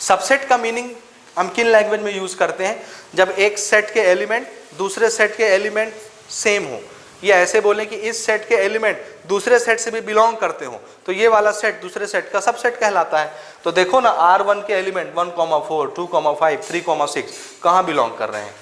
सबसेट का मीनिंग हम किन लैंग्वेज में यूज करते हैं? जब एक सेट के एलिमेंट दूसरे सेट के एलिमेंट सेम हो, या ऐसे बोलें कि इस सेट के एलिमेंट दूसरे सेट से भी बिलोंग करते हो, तो ये वाला सेट दूसरे सेट का सबसेट कहलाता है। तो देखो ना, R1 के एलिमेंट 1,4, 2,5, 3,6 कहाँ बिलोंग कर रहे हैं?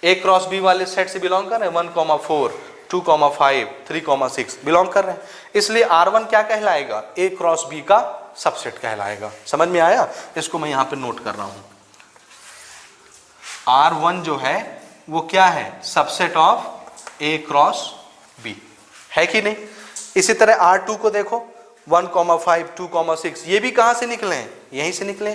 A क्रॉस B वाले सेट से बिलोंग कर रहे हैं। 1,4, 2,5, 3,6 बिलोंग कर रहे हैं, इसलिए R1 क्या कहलाएगा? A क्रॉस B का सबसेट कहलाएगा। समझ में आया? इसको मैं यहाँ पे नोट कर रहा हूँ। R1 जो है वो क्या है? Subset of A cross B, है कि नहीं? इसी तरह R2 को देखो, 1,5, 2,6 ये भी कहाँ से निकले हैं? यहीं से निकले,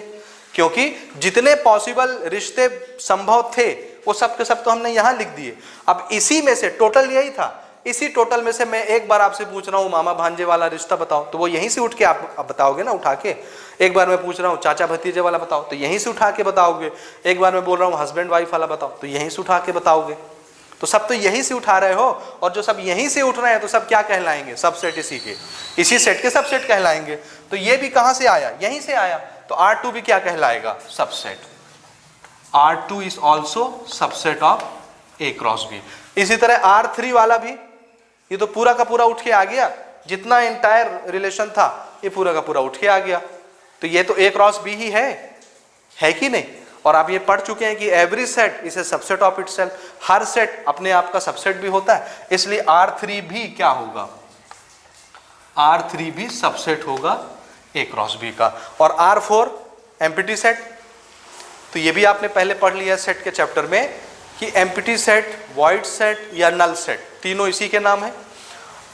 क्योंकि जितने पॉसिबल रिश्ते संभव थे वो सब के सब तो हमने यहाँ लिख दिए। अब इसी में से टोटल यही था, इसी टोटल में से मैं एक बार आपसे पूछ रहा हूँ मामा भांजे वाला रिश्ता बताओ, तो वो यहीं से उठ के आप बताओगे ना, उठा के। एक बार मैं पूछ रहा हूँ चाचा भतीजे वाला बताओ, तो यहीं से उठा के बताओगे। एक बार मैं बोल रहा हूँ हस्बैंड वाइफ वाला बताओ, तो यहीं से उठा के बताओगे। तो सब तो यहीं से उठा रहे हो, और जो सब यहीं से उठ रहे हैं तो सब क्या कहलाएंगे? सबसेट इसी के, इसी सेट के सबसेट कहलाएंगे। तो ये भी कहाँ से आया? यहीं से आया। तो R2 भी क्या कहलाएगा? Subset. R2 is also subset of A cross B। इसी तरह R3 वाला भी, ये तो पूरा का पूरा उठ के आ गया, जितना एंटायर रिलेशन था ये पूरा का पूरा उठ के आ गया। तो ये तो A क्रॉस B ही है कि नहीं? और आप ये पढ़ चुके हैं कि every set is a subset of itself. Her set अपने आप का सबसेट भी होता है, इसलिए R3 भी क्या होगा? R3 भी सबसेट होगा A क्रॉस B का। और R4 एम्प्टी सेट, तो ये भी आपने पहले पढ़ लिया सेट के चैप्टर में कि एम्प्टी सेट, वॉइड सेट या नल सेट, तीनों इसी के नाम है।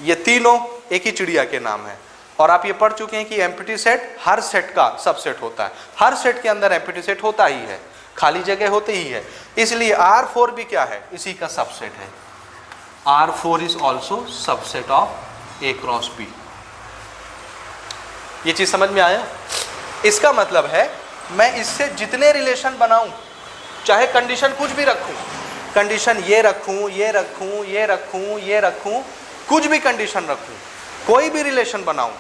ये तीनों एक ही चिड़िया के नाम है। और आप ये पढ़ चुके हैं कि एम्प्टी सेट हर सेट का सबसेट होता है, हर सेट के अंदर एम्प्टी सेट होता ही है, खाली जगह होती ही है। इसलिए R4 भी क्या है? इसी का सबसेट है। R4 is also subset of A cross B। ये चीज समझ में आया? इसका मतलब है मैं इससे जितने रिलेशन बनाऊं, चाहे कंडीशन कुछ भी रखूं, कंडीशन ये रखूं, ये रखूं, ये रखूं, ये रखूं, कुछ भी कंडीशन रखूं, कोई भी रिलेशन बनाऊं,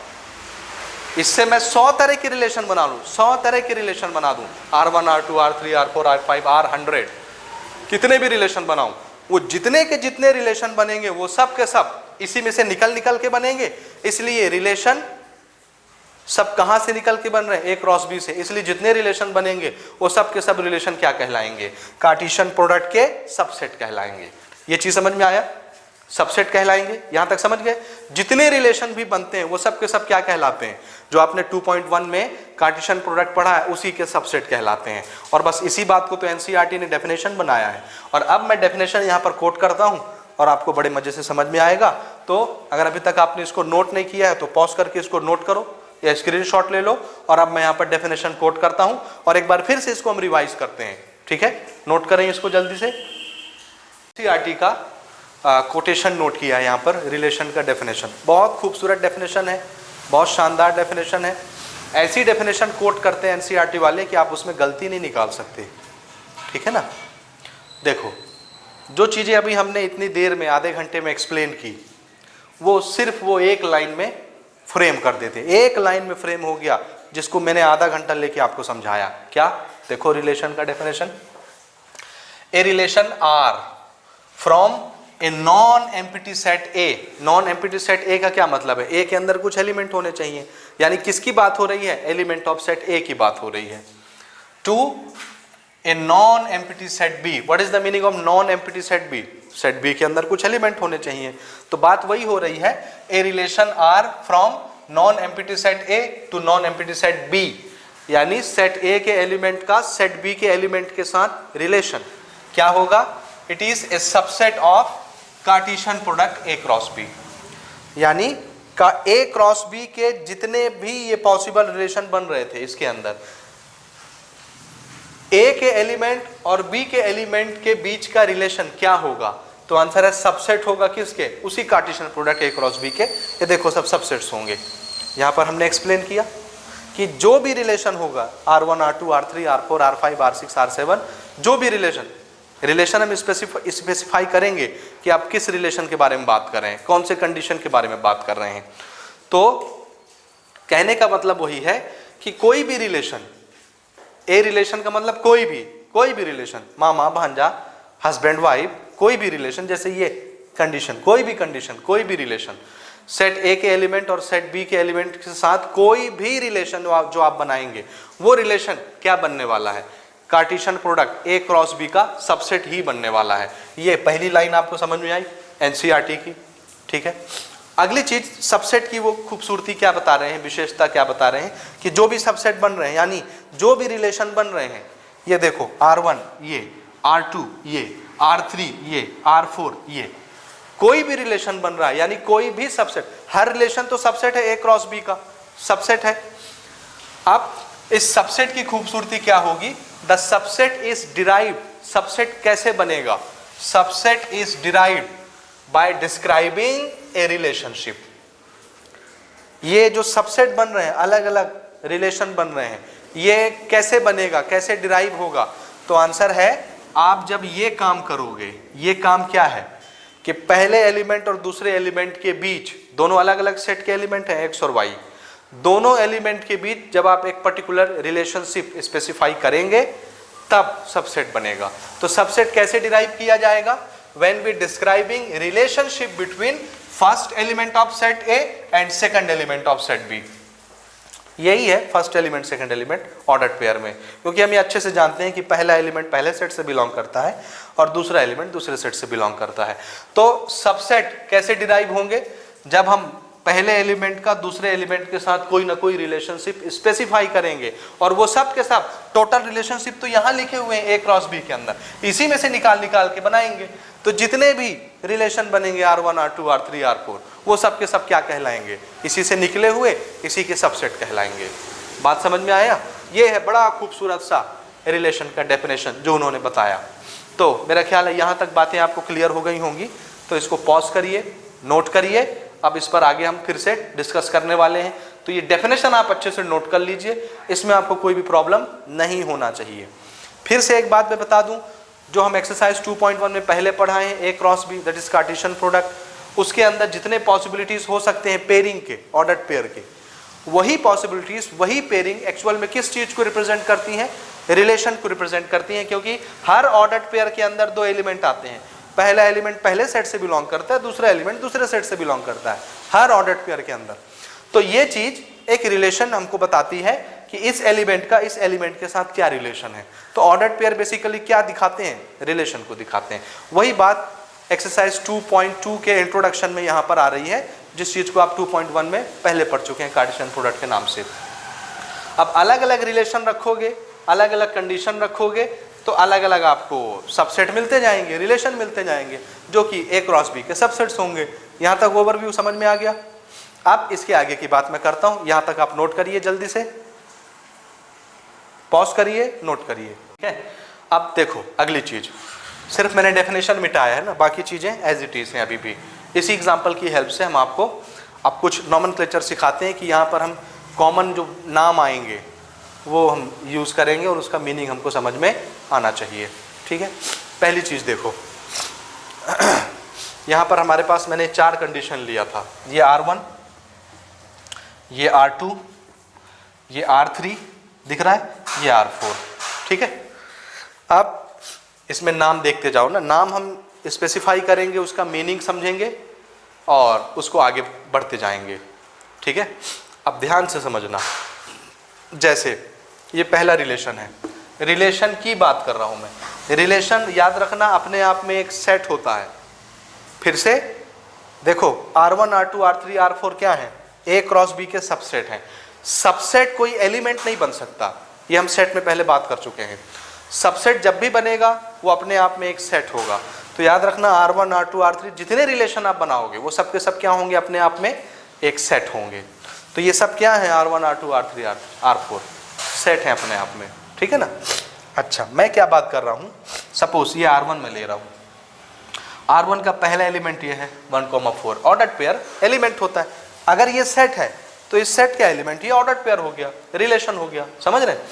इससे मैं 100 तरह की रिलेशन बना लूं, 100 तरह की रिलेशन बना दूं, R1, R2, R3, R4, R5, R100, कितने भी रिलेशन बनाऊं, वो जितने के जितने रिलेशन बनेंगे वो सब के सब इसी में से निकल के बनेंगे। इसलिए रिलेशन सब कहां से निकल के बन रहे हैं? A क्रॉस B से। इसलिए जितने रिलेशन बनेंगे वो सब के सब रिलेशन क्या कहलाएंगे? कार्टेशियन प्रोडक्ट के सबसेट कहलाएंगे। ये चीज समझ में आया? सबसेट कहलाएंगे। यहां तक समझ गए? जितने रिलेशन भी बनते हैं वो सब के सब क्या कहलाते हैं? जो आपने 2.1 में कार्टेशियन प्रोडक्ट पढ़ा है उसी के सबसेट कहलाते हैं। और बस इसी बात को तो एनसीईआरटी ने डेफिनेशन बनाया है। और अब मैं डेफिनेशन यहां पर कोट करता हूं और आपको बड़े मजे से समझ में आएगा। तो अगर अभी तक आपने इसको नोट नहीं किया है तो पॉज करके इसको नोट करो या स्क्रीनशॉट ले लो। और अब मैं यहाँ पर डेफिनेशन कोट करता हूँ और एक बार फिर से इसको हम रिवाइज करते हैं। ठीक है, नोट करें इसको जल्दी से। एनसीईआरटी का कोटेशन नोट किया है यहाँ पर, रिलेशन का डेफिनेशन। बहुत खूबसूरत डेफिनेशन है, बहुत शानदार डेफिनेशन है। ऐसी डेफिनेशन कोट करते हैं एनसीईआरटी वाले कि आप उसमें गलती नहीं निकाल सकते। ठीक है ना? देखो, जो चीज़ें अभी हमने इतनी देर में, आधे घंटे में एक्सप्लेन की, वो सिर्फ वो एक लाइन में फ्रेम कर देते। एक लाइन में फ्रेम हो गया जिसको मैंने आधा घंटा लेके आपको समझाया। क्या? देखो रिलेशन का definition, a relation R from a non empty set A. Non empty set A का क्या मतलब है? ए के अंदर कुछ एलिमेंट होने चाहिए, यानी किसकी बात हो रही है? एलिमेंट ऑफ सेट ए की बात हो रही है। To a non empty set B. What is the meaning of non empty set B? Set B के अंदर कुछ एलिमेंट होने चाहिए। तो बात वही हो रही है, a relation R from non empty set A to non empty set B, यानी सेट ए के एलिमेंट का सेट बी के एलिमेंट के साथ रिलेशन क्या होगा? It is a subset of Cartesian product A cross B, यानी का ए क्रॉस बी के जितने भी ये पॉसिबल रिलेशन बन रहे थे इसके अंदर, ए के एलिमेंट और बी के एलिमेंट के बीच का रिलेशन क्या होगा, तो आंसर है सबसेट होगा किसके, उसी Cartesian product A cross B के। ये देखो सब सबसेट्स होंगे। यहां पर हमने एक्सप्लेन किया कि जो भी रिलेशन होगा R1 R2 R3 R4 R5 R6 R7, जो भी रिलेशन हम स्पेसिफाई करेंगे कि आप किस रिलेशन के बारे में बात कर रहे हैं, कौन से कंडीशन के बारे में बात कर रहे हैं। तो कहने का मतलब वही है कि कोई भी रिलेशन, ए रिलेशन का मतलब कोई भी रिलेशन, मामा भांजा हस्बैंड वाइफ, कोई भी रिलेशन, जैसे ये कंडीशन, कोई भी रिलेशन, सेट ए के एलिमेंट और सेट बी के एलिमेंट के साथ कोई भी रिलेशन जो आप बनाएंगे, वो रिलेशन क्या बनने वाला है, Cartesian product A cross B का सबसेट ही बनने वाला है। ये पहली लाइन आपको समझ में आई एनसीईआरटी की, ठीक है। अगली चीज सबसेट की वो खूबसूरती क्या बता रहे हैं, विशेषता क्या बता रहे हैं कि जो भी सबसेट बन रहे हैं, यानी जो भी रिलेशन बन रहे हैं, ये देखो R1 ये, R2 ये, R3 ये, R4 ये, कोई भी रिलेशन बन रहा है, यानी कोई भी सबसेट, हर रिलेशन तो सबसेट है, ए क्रॉस बी का सबसेट है। अब इस सबसेट की खूबसूरती क्या होगी, the subset is derived, subset कैसे बनेगा, subset is derived bye describing A relationship. ये जो सबसेट बन रहे हैं, अलग अलग रिलेशन बन रहे हैं, ये कैसे बनेगा, कैसे डिराइव होगा, तो आंसर है आप जब ये काम करोगे, ये काम क्या है कि पहले एलिमेंट और दूसरे एलिमेंट के बीच, दोनों अलग अलग सेट के एलिमेंट हैं एक्स और वाई, दोनों एलिमेंट के बीच जब आप एक पर्टिकुलर रिलेशनशिप स्पेसिफाई करेंगे तब सबसेट बनेगा। तो सबसेट कैसे डिराइव किया जाएगा, when we describing relationship between first element of set A and second element of set B। यही है first element second element ordered pair में, क्योंकि हम ये अच्छे से जानते हैं कि पहला एलिमेंट पहले सेट से बिलोंग करता है और दूसरा एलिमेंट दूसरे सेट से बिलोंग करता है। तो सबसेट कैसे डिराइव होंगे, जब हम पहले एलिमेंट का दूसरे एलिमेंट के साथ कोई ना कोई रिलेशनशिप स्पेसिफाई करेंगे, और वो सब के सब टोटल रिलेशनशिप तो यहाँ लिखे हुए हैं ए क्रॉस बी के अंदर, इसी में से निकाल के बनाएंगे। तो जितने भी रिलेशन बनेंगे R1 R2 R3 R4, वो सब के सब क्या कहलाएंगे, इसी से निकले हुए इसी के सबसेट कहलाएंगे। बात समझ में आया, ये है बड़ा खूबसूरत सा रिलेशन का डेफिनेशन जो उन्होंने बताया। तो मेरा ख्याल है यहाँ तक बातें आपको क्लियर हो गई होंगी, तो इसको पॉज करिए, नोट करिए, अब इस पर आगे हम फिर से डिस्कस करने वाले हैं। तो ये डेफिनेशन आप अच्छे से नोट कर लीजिए, इसमें आपको कोई भी प्रॉब्लम नहीं होना चाहिए। फिर से एक बात मैं बता दूं, जो हम एक्सरसाइज 2.1 में पहले पढ़ाए हैं, A cross B that is Cartesian product, उसके अंदर जितने पॉसिबिलिटीज हो सकते हैं पेयरिंग के, ऑर्डर्ड पेयर के, वही पॉसिबिलिटीज, वही पेयरिंग एक्चुअल में किस चीज को रिप्रेजेंट करती हैं, रिलेशन को रिप्रेजेंट करती हैं। क्योंकि हर ऑर्डर्ड पेयर के अंदर दो एलिमेंट आते हैं, पहला एलिमेंट पहले सेट से बिलोंग करता है, दूसरा एलिमेंट दूसरे सेट से बिलोंग करता है हर ऑर्डर्ड पेयर के अंदर। तो ये चीज एक रिलेशन हमको बताती है कि इस एलिमेंट का इस एलिमेंट के साथ क्या रिलेशन है। तो ऑर्डर्ड पेयर बेसिकली क्या दिखाते हैं, रिलेशन को दिखाते हैं। वही बात एक्सरसाइज 2.2 के इंट्रोडक्शन में यहाँ पर आ रही है, जिस चीज को आप 2.1 में पहले पढ़ चुके हैं कार्टेशियन प्रोडक्ट के नाम से। अब अलग अलग रिलेशन रखोगे, अलग अलग कंडीशन रखोगे, तो अलग अलग आपको सबसेट मिलते जाएंगे, रिलेशन मिलते जाएंगे, जो कि ए क्रॉस बी के सबसेट्स होंगे। यहाँ तक ओवरव्यू समझ में आ गया। अब इसके आगे की बात मैं करता हूँ, यहाँ तक आप नोट करिए, जल्दी से पॉज करिए, नोट करिए, ठीक है। अब देखो अगली चीज, सिर्फ मैंने डेफिनेशन मिटाया है ना, बाकी चीजें एज इट इज हैं अभी भी। इसी एग्जाम्पल की हेल्प से हम आपको अब कुछ नॉमेनक्लेचर सिखाते हैं कि यहाँ पर हम कॉमन जो नाम आएंगे वो हम यूज करेंगे और उसका मीनिंग हमको समझ में आना चाहिए, ठीक है। पहली चीज देखो, यहाँ पर हमारे पास मैंने 4 कंडीशन लिया था, ये R1, ये R2, ये R3 दिख रहा है, ये R4, ठीक है। अब इसमें नाम देखते जाओ ना, नाम हम स्पेसिफाई करेंगे, उसका मीनिंग समझेंगे और उसको आगे बढ़ते जाएंगे, ठीक है। अब ध्यान से समझना, जैसे ये पहला रिलेशन है, रिलेशन की बात कर रहा हूं मैं। रिलेशन याद रखना अपने आप में एक सेट होता है। फिर से देखो R1 R2 R3 R4 क्या है, ए क्रॉस बी के सबसेट हैं। सबसेट कोई एलिमेंट नहीं बन सकता, ये हम सेट में पहले बात कर चुके हैं। सबसेट जब भी बनेगा वो अपने आप में एक सेट होगा। तो याद रखना R1 R2 R3 जितने रिलेशन आप बनाओगे वो सब के सब क्या होंगे, अपने आप में एक सेट होंगे। तो ये सब क्या है, R1 R2 R3 R4 set है अपने आप में, ठीक है ना। अच्छा, मैं क्या बात कर रहा हूँ, सपोज ये R1 में ले रहा हूँ, R1 का पहला एलिमेंट ये है 1,4 ऑर्डर्ड पेयर एलिमेंट होता है। अगर ये सेट है तो इस सेट का एलिमेंट ये ऑर्डर्ड पेयर हो गया, रिलेशन हो गया, समझ रहे हैं।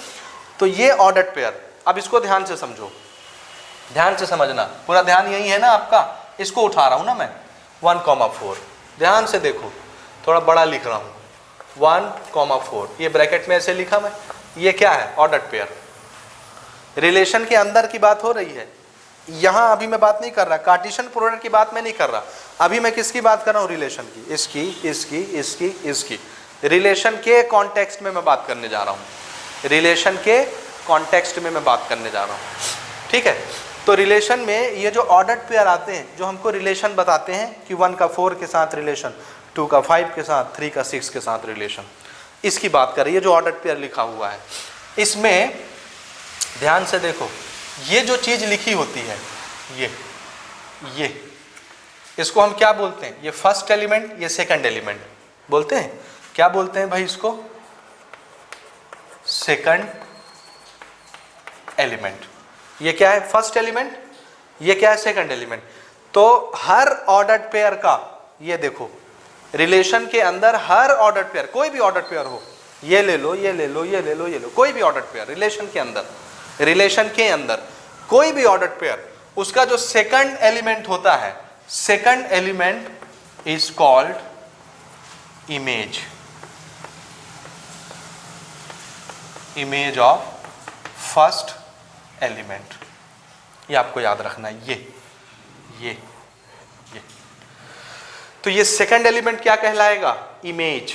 तो ये ऑर्डर्ड पेयर, अब इसको ध्यान से समझो, ध्यान से समझना, पूरा ध्यान यही है ना आपका। इसको उठा रहा हूं ना मैं 1,4, ध्यान से देखो, थोड़ा बड़ा लिख रहा हूं 1,4, ये ब्रैकेट में ऐसे लिखा मैं, ये क्या है, ऑर्डर्ड पेयर। रिलेशन के अंदर की बात हो रही है यहां, अभी मैं बात नहीं कर रहा कार्टेशियन प्रोडक्ट की बात मैं नहीं कर रहा, अभी मैं किसकी बात कर रहा हूं, रिलेशन की, इसकी इसकी इसकी इसकी, रिलेशन के कॉन्टेक्स्ट में मैं बात करने जा रहा हूं, रिलेशन के कॉन्टेक्स्ट में मैं बात करने जा रहा हूं, ठीक है। तो रिलेशन में ये जो ऑर्डर्ड पेयर आते हैं जो हमको रिलेशन बताते हैं कि 1 का 4 के साथ रिलेशन, 2 का 5 के साथ, 3 का 6 के साथ रिलेशन, इसकी बात कर रही है जो ऑर्डर्ड पेयर लिखा हुआ है। इसमें ध्यान से देखो, ये जो चीज लिखी होती है ये इसको हम क्या बोलते हैं, ये फर्स्ट एलिमेंट, ये सेकंड एलिमेंट बोलते हैं, क्या बोलते हैं भाई इसको, सेकंड एलिमेंट। ये क्या है, फर्स्ट एलिमेंट, ये क्या है, सेकंड एलिमेंट। तो हर ऑर्डर्ड पेयर का, ये देखो रिलेशन के अंदर हर ऑर्डर्ड पेयर, कोई भी ऑर्डर्ड पेयर हो, ये ले लो, ये ले लो, ये ले लो, ये लो, कोई भी ऑर्डर्ड पेयर रिलेशन के अंदर, रिलेशन के अंदर कोई भी ऑर्डर्ड पेयर, उसका जो सेकंड एलिमेंट होता है, second element is called image, image of first element. ये आपको याद रखना है, ये तो ये सेकंड एलिमेंट क्या कहलाएगा, इमेज।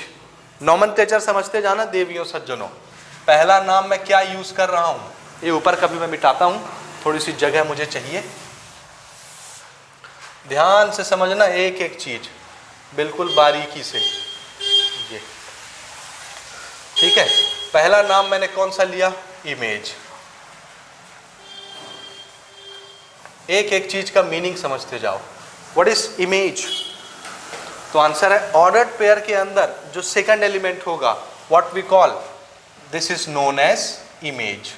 नॉमेनक्लेचर समझते जाना देवियों सज्जनों, पहला नाम मैं क्या यूज कर रहा हूं, ये ऊपर कभी मैं मिटाता हूं, थोड़ी सी जगह मुझे चाहिए, ध्यान से समझना एक एक चीज बिल्कुल बारीकी से, ये ठीक है। पहला नाम मैंने कौन सा लिया, इमेज। एक एक चीज का मीनिंग समझते जाओ, व्हाट इज इमेज। तो आंसर है ऑर्डर्ड पेयर के अंदर जो सेकंड एलिमेंट होगा, what we call, this is known as image.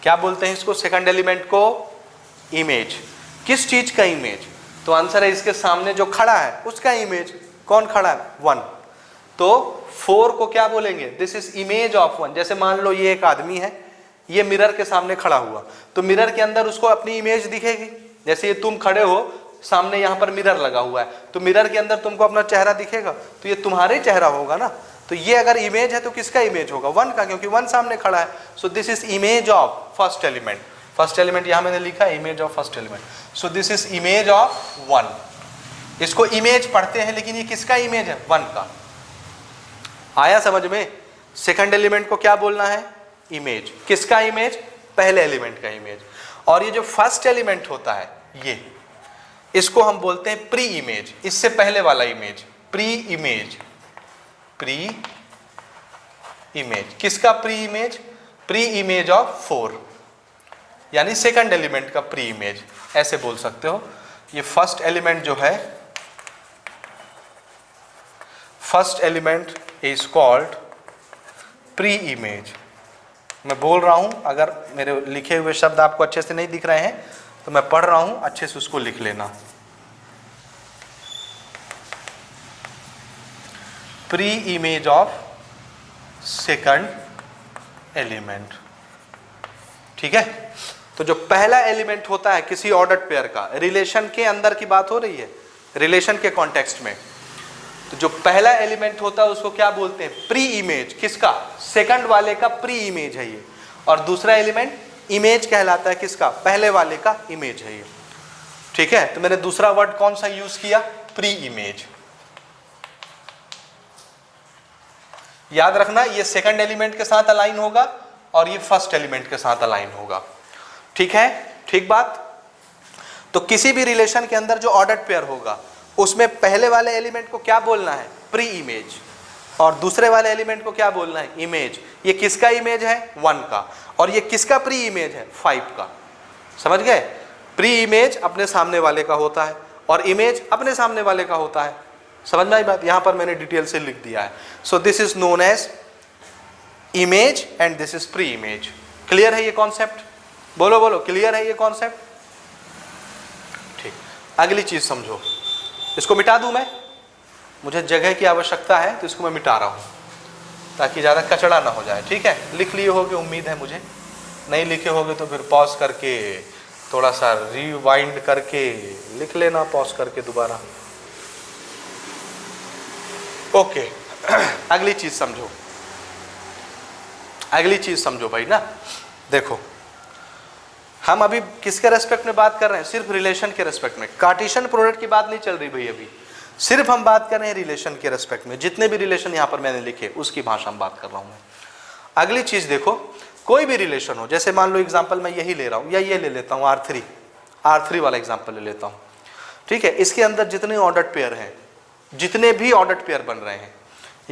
क्या बोलते हैं इसको, सेकंड एलिमेंट को इमेज। किस चीज का इमेज, तो आंसर है इसके सामने जो खड़ा है उसका इमेज। कौन खड़ा है, 1, तो 4 को क्या बोलेंगे, दिस इज इमेज ऑफ 1। जैसे मान लो ये एक आदमी है, ये मिरर के सामने खड़ा हुआ, तो मिरर के अंदर उसको अपनी इमेज दिखेगी। जैसे ये तुम खड़े हो, सामने यहाँ पर मिरर लगा हुआ है, तो मिरर के अंदर तुमको अपना चेहरा दिखेगा, तो ये तुम्हारा ही चेहरा होगा ना। तो ये अगर इमेज है तो किसका इमेज होगा, 1 का, क्योंकि 1 सामने खड़ा है। So this is image of first element. First element यहाँ मैंने लिखा है, image of first element. So this is image of 1। इसको इमेज पढ़ते हैं, लेकिन ये किसका इमेज है, 1 का। आया समझ में। सेकंड एलिमेंट को क्या बोलना है, इमेज। किसका इमेज, पहले एलिमेंट का इमेज। और ये जो फर्स्ट एलिमेंट होता है, ये इसको हम बोलते हैं प्री इमेज, इससे पहले वाला image, pre image. Pre image किसका, pre image, pre image of 4, यानी सेकंड एलिमेंट का प्री इमेज, ऐसे बोल सकते हो। ये फर्स्ट एलिमेंट जो है, first element is called pre image. मैं बोल रहा हूं, अगर मेरे लिखे हुए शब्द आपको अच्छे से नहीं दिख रहे हैं तो मैं पढ़ रहा हूं, अच्छे से उसको लिख लेना। Pre image of second element, ठीक है। तो जो पहला एलिमेंट होता है किसी ऑर्डर्ड पेयर का, रिलेशन के अंदर की बात हो रही है, रिलेशन के कॉन्टेक्स्ट में, तो जो पहला एलिमेंट होता है उसको क्या बोलते हैं, प्री इमेज। किसका, सेकंड वाले का प्री इमेज है ये। और दूसरा एलिमेंट इमेज कहलाता है किसका, पहले वाले का इमेज है ये, ठीक है। तो मैंने दूसरा वर्ड कौन सा यूज किया, प्री इमेज। याद रखना, ये सेकंड एलिमेंट के साथ अलाइन होगा और ये फर्स्ट एलिमेंट के साथ अलाइन होगा, ठीक है, ठीक बात। तो किसी भी रिलेशन के अंदर जो ऑर्डर्ड पेयर होगा उसमें पहले वाले एलिमेंट को क्या बोलना है, प्री इमेज। और दूसरे वाले एलिमेंट को क्या बोलना है, इमेज। ये किसका इमेज है, 1 का, और ये किसका प्री इमेज है, 5 का। समझ गए, प्री इमेज अपने सामने वाले का होता है और इमेज अपने सामने वाले का होता है। समझ में आई बात, यहां पर मैंने डिटेल से लिख दिया है। So this is known as image and this is pre image. Clear है ये कॉन्सेप्ट, बोलो बोलो, क्लियर है ये कॉन्सेप्ट? ठीक, अगली चीज समझो, इसको मिटा दूं मैं, मुझे जगह की आवश्यकता है तो इसको मैं मिटा रहा हूं ताकि ज़्यादा कचड़ा ना हो जाए। ठीक है, लिख लिए होगे उम्मीद है मुझे, नहीं लिखे होगे तो फिर पॉज करके थोड़ा सा रिवाइंड करके लिख लेना, पॉज करके दोबारा। ओके अगली चीज समझो, अगली चीज समझो भाई ना। देखो हम अभी किसके रेस्पेक्ट में बात कर रहे हैं, सिर्फ रिलेशन के रेस्पेक्ट में, कार्टेशियन प्रोडक्ट की बात नहीं चल रही भाई, अभी सिर्फ हम बात कर रहे हैं रिलेशन के रेस्पेक्ट में। जितने भी रिलेशन यहाँ पर मैंने लिखे उसकी भाषा में बात कर रहा हूँ मैं। अगली चीज देखो, कोई भी रिलेशन हो, जैसे मान लो एग्जांपल मैं यही ले रहा हूँ या ये ले लेता हूँ, R3 वाला एग्जांपल ले लेता हूँ। ठीक है, इसके अंदर जितने ऑर्डर्ड पेयर हैं, जितने भी ऑर्डर्ड पेयर बन रहे हैं,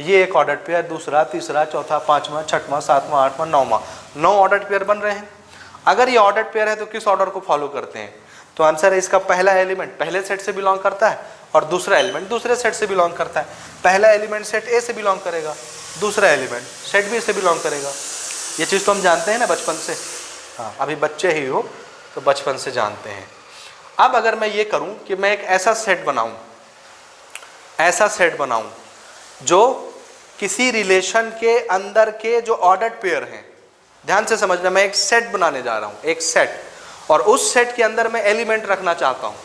ये एक ऑर्डर्ड पेयर, दूसरा, तीसरा, चौथा, पांचवा, छठवां, सातवां, आठवां, नौवां, 9 ऑर्डर्ड पेयर बन रहे हैं। अगर ये ऑर्डर्ड पेयर है तो किस ऑर्डर को फॉलो करते हैं, तो आंसर है इसका पहला एलिमेंट पहले सेट से बिलोंग करता है और दूसरा एलिमेंट दूसरे सेट से बिलोंग करता है। पहला एलिमेंट सेट ए से बिलोंग करेगा, दूसरा एलिमेंट सेट बी से बिलोंग करेगा। ये चीज़ तो हम जानते हैं ना बचपन से, हाँ अभी बच्चे ही हो तो बचपन से जानते हैं। अब अगर मैं ये करूं कि मैं एक ऐसा सेट बनाऊं, ऐसा सेट बनाऊं जो किसी रिलेशन के अंदर के जो ऑर्डर्ड पेयर हैं, ध्यान से समझना, मैं एक सेट बनाने जा रहा हूं, एक सेट, और उस सेट के अंदर मैं एलिमेंट रखना चाहता हूं।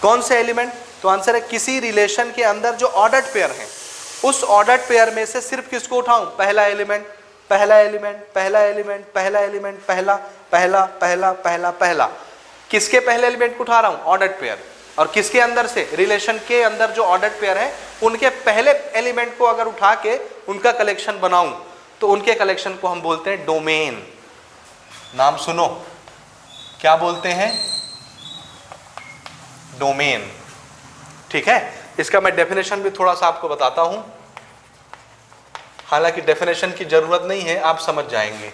कौन से एलिमेंट, तो आंसर है किसी रिलेशन के अंदर जो ऑर्डर्ड पेयर हैं, उस ऑर्डर्ड पेयर में से सिर्फ किसको उठाऊं, पहला एलिमेंट, पहला एलिमेंट, पहला एलिमेंट, पहला एलिमेंट, पहला पहला पहला पहला पहला। किसके पहले एलिमेंट को उठा रहा हूं, ऑर्डर्ड पेयर, और किसके अंदर से, रिलेशन के अंदर जो ऑर्डर्ड पेयर है उनके पहले एलिमेंट को अगर उठा के उनका कलेक्शन बनाऊं तो उनके कलेक्शन को हम बोलते हैं डोमेन। नाम सुनो, क्या बोलते हैं, डोमेन। ठीक है, इसका मैं डेफिनेशन भी थोड़ा सा आपको बताता हूं, हालांकि डेफिनेशन की जरूरत नहीं है, आप समझ जाएंगे।